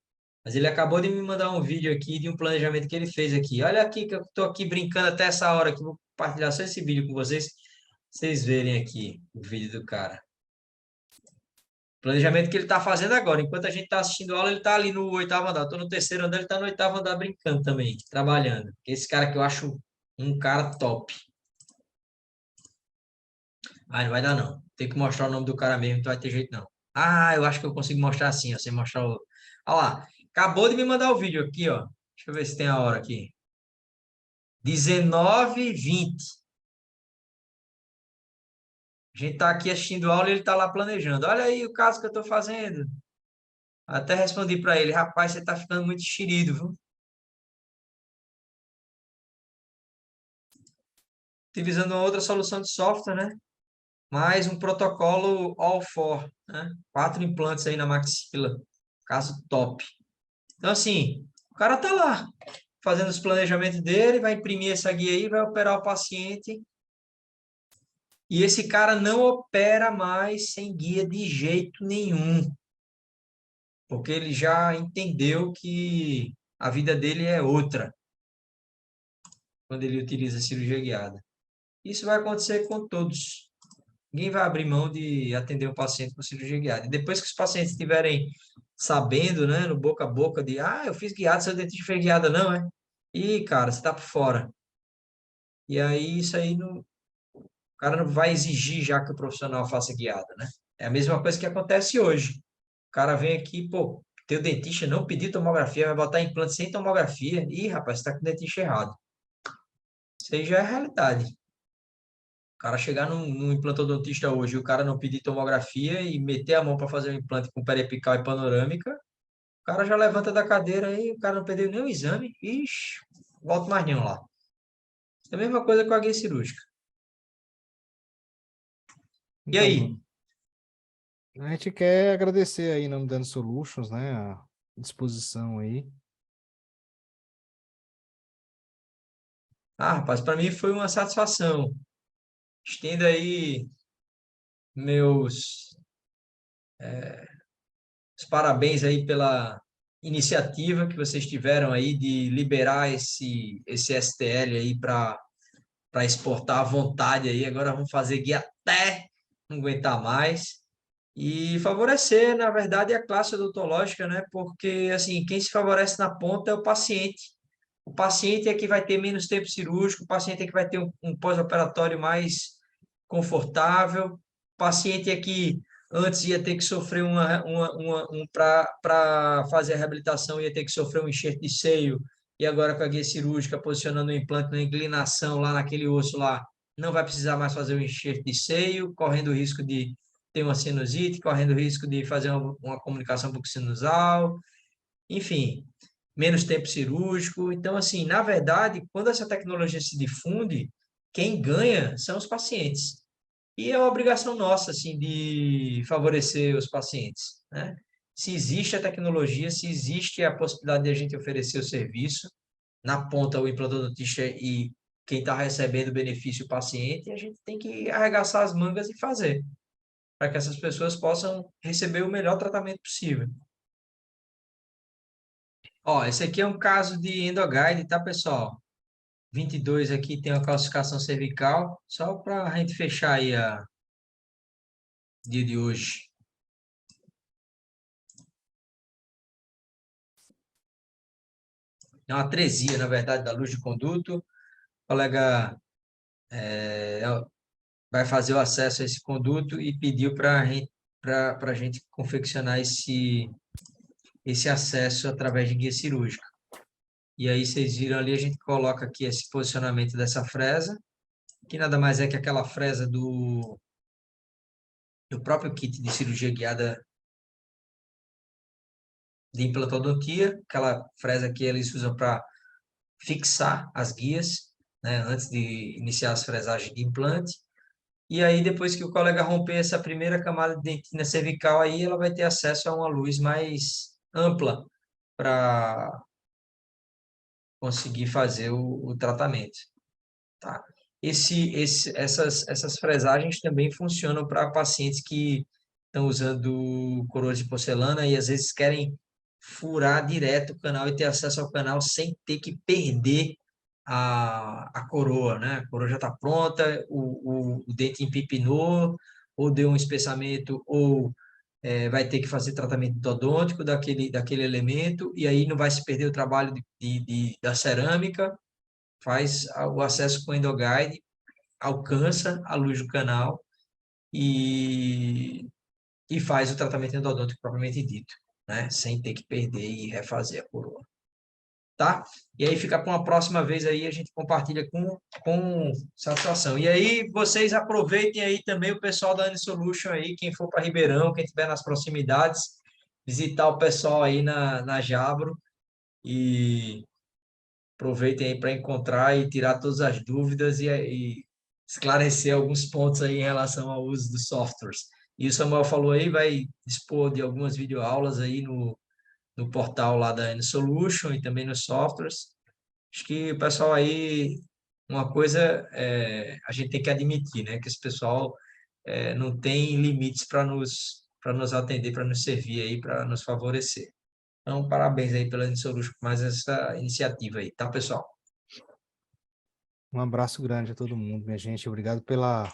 Mas ele acabou de me mandar um vídeo aqui de um planejamento que ele fez aqui. Olha aqui que eu estou aqui brincando até essa hora que vou compartilhar só esse vídeo com vocês, vocês verem aqui o vídeo do cara. Planejamento que ele está fazendo agora. Enquanto a gente está assistindo a aula, ele está ali no 8º andar. Estou no 3º andar, ele está no 8º andar brincando também, trabalhando. Esse cara que eu acho um cara top. Ah, não vai dar não. Tem que mostrar o nome do cara mesmo, não vai ter jeito não. Ah, eu acho que eu consigo mostrar assim, ó, sem mostrar o... Olha lá, acabou de me mandar o vídeo aqui, ó. Deixa eu ver se tem a hora aqui. 19h20. A gente está aqui assistindo aula e ele está lá planejando. Olha aí o caso que eu estou fazendo. Até respondi para ele, rapaz, você está ficando muito enxerido, viu? Utilizando uma outra solução de software, né? Mais um protocolo all for, né? 4 implantes aí na maxila. Caso top. Então, assim, o cara tá lá, fazendo os planejamentos dele, vai imprimir essa guia aí, vai operar o paciente. E esse cara não opera mais sem guia de jeito nenhum. Porque ele já entendeu que a vida dele é outra quando ele utiliza a cirurgia guiada. Isso vai acontecer com todos. Ninguém vai abrir mão de atender um paciente com cirurgia guiada. E depois que os pacientes estiverem sabendo, né, no boca a boca, de, eu fiz guiada, seu dentista fez guiada, não, é? Ih, cara, você tá por fora. E aí, isso aí, o cara não vai exigir já que o profissional faça guiada, né? É a mesma coisa que acontece hoje. O cara vem aqui, pô, teu dentista não pediu tomografia, vai botar implante sem tomografia. Ih, rapaz, você tá com o dentista errado. Isso aí já é realidade. O cara chegar num implantodontista hoje e o cara não pedir tomografia e meter a mão para fazer um implante com periapical e panorâmica, o cara já levanta da cadeira e o cara não perdeu nem o exame. Ixi, volta mais nenhum lá. É a mesma coisa com a guia cirúrgica. E Então, aí? Bruno, a gente quer agradecer aí, em nome da Dano Solutions, né, a disposição aí. Ah, rapaz, para mim foi uma satisfação. Estendo aí meus os parabéns aí pela iniciativa que vocês tiveram aí de liberar esse STL aí para exportar à vontade aí. Agora vamos fazer guia até não aguentar mais. E favorecer, na verdade, a classe odontológica, né? Porque, assim, quem se favorece na ponta é o paciente. O paciente é que vai ter menos tempo cirúrgico, o paciente é que vai ter um pós-operatório mais confortável, o paciente é que antes ia ter que sofrer para fazer a reabilitação, ia ter que sofrer um enxerto de seio, e agora com a guia cirúrgica, posicionando o implante na inclinação lá naquele osso lá, não vai precisar mais fazer o enxerto de seio, correndo o risco de ter uma sinusite, correndo o risco de fazer uma comunicação bucosinusal, enfim. menos tempo cirúrgico. Então, assim, na verdade, quando essa tecnologia se difunde, quem ganha são os pacientes. E é uma obrigação nossa, assim, de favorecer os pacientes, né? Se existe a tecnologia, se existe a possibilidade de a gente oferecer o serviço, na ponta o implantodontista e quem está recebendo o benefício, o paciente, a gente tem que arregaçar as mangas e fazer, para que essas pessoas possam receber o melhor tratamento possível. Ó, esse aqui é um caso de endoguide, tá, pessoal? 22 aqui tem uma calcificação cervical, só para a gente fechar aí a dia de hoje. É uma atresia, na verdade, da luz de conduto. O colega vai fazer o acesso a esse conduto e pediu para a gente confeccionar esse acesso através de guia cirúrgica. E aí vocês viram ali, a gente coloca aqui esse posicionamento dessa fresa, que nada mais é que aquela fresa do próprio kit de cirurgia guiada de implantodontia, aquela fresa que eles usam para fixar as guias, né, antes de iniciar as fresagens de implante. E aí, depois que o colega romper essa primeira camada de dentina cervical, aí ela vai ter acesso a uma luz mais ampla para conseguir fazer o tratamento, tá? Essas fresagens também funcionam para pacientes que estão usando coroas de porcelana e às vezes querem furar direto o canal e ter acesso ao canal sem ter que perder a coroa, né? A coroa já está pronta, o dente empipinou, ou deu um espessamento, ou vai ter que fazer tratamento endodôntico daquele elemento, e aí não vai se perder o trabalho da cerâmica, faz o acesso com o endoguide, alcança a luz do canal e faz o tratamento endodôntico propriamente dito, né? Sem ter que perder e refazer a coroa, tá? E aí fica para uma próxima vez aí, a gente compartilha com satisfação. E aí vocês aproveitem aí também o pessoal da Anisolution aí, quem for para Ribeirão, quem estiver nas proximidades, visitar o pessoal aí na Jabro e aproveitem aí para encontrar e tirar todas as dúvidas e esclarecer alguns pontos aí em relação ao uso dos softwares. E o Samuel falou aí, vai dispor de algumas videoaulas aí no portal lá da N-Solution e também nos softwares. Acho que o pessoal aí, uma coisa a gente tem que admitir, né? Que esse pessoal não tem limites para nos atender, para nos servir aí, para nos favorecer. Então, parabéns aí pela N-Solution por mais essa iniciativa aí, tá, pessoal? Um abraço grande a todo mundo, minha gente. Obrigado pela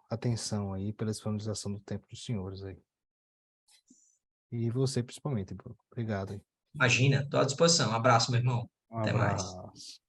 atenção aí, pela disponibilização do tempo dos senhores aí. E você, principalmente, Bruno. Obrigado aí. Imagina, estou à disposição. Um abraço, meu irmão. Um Até mais. abraço.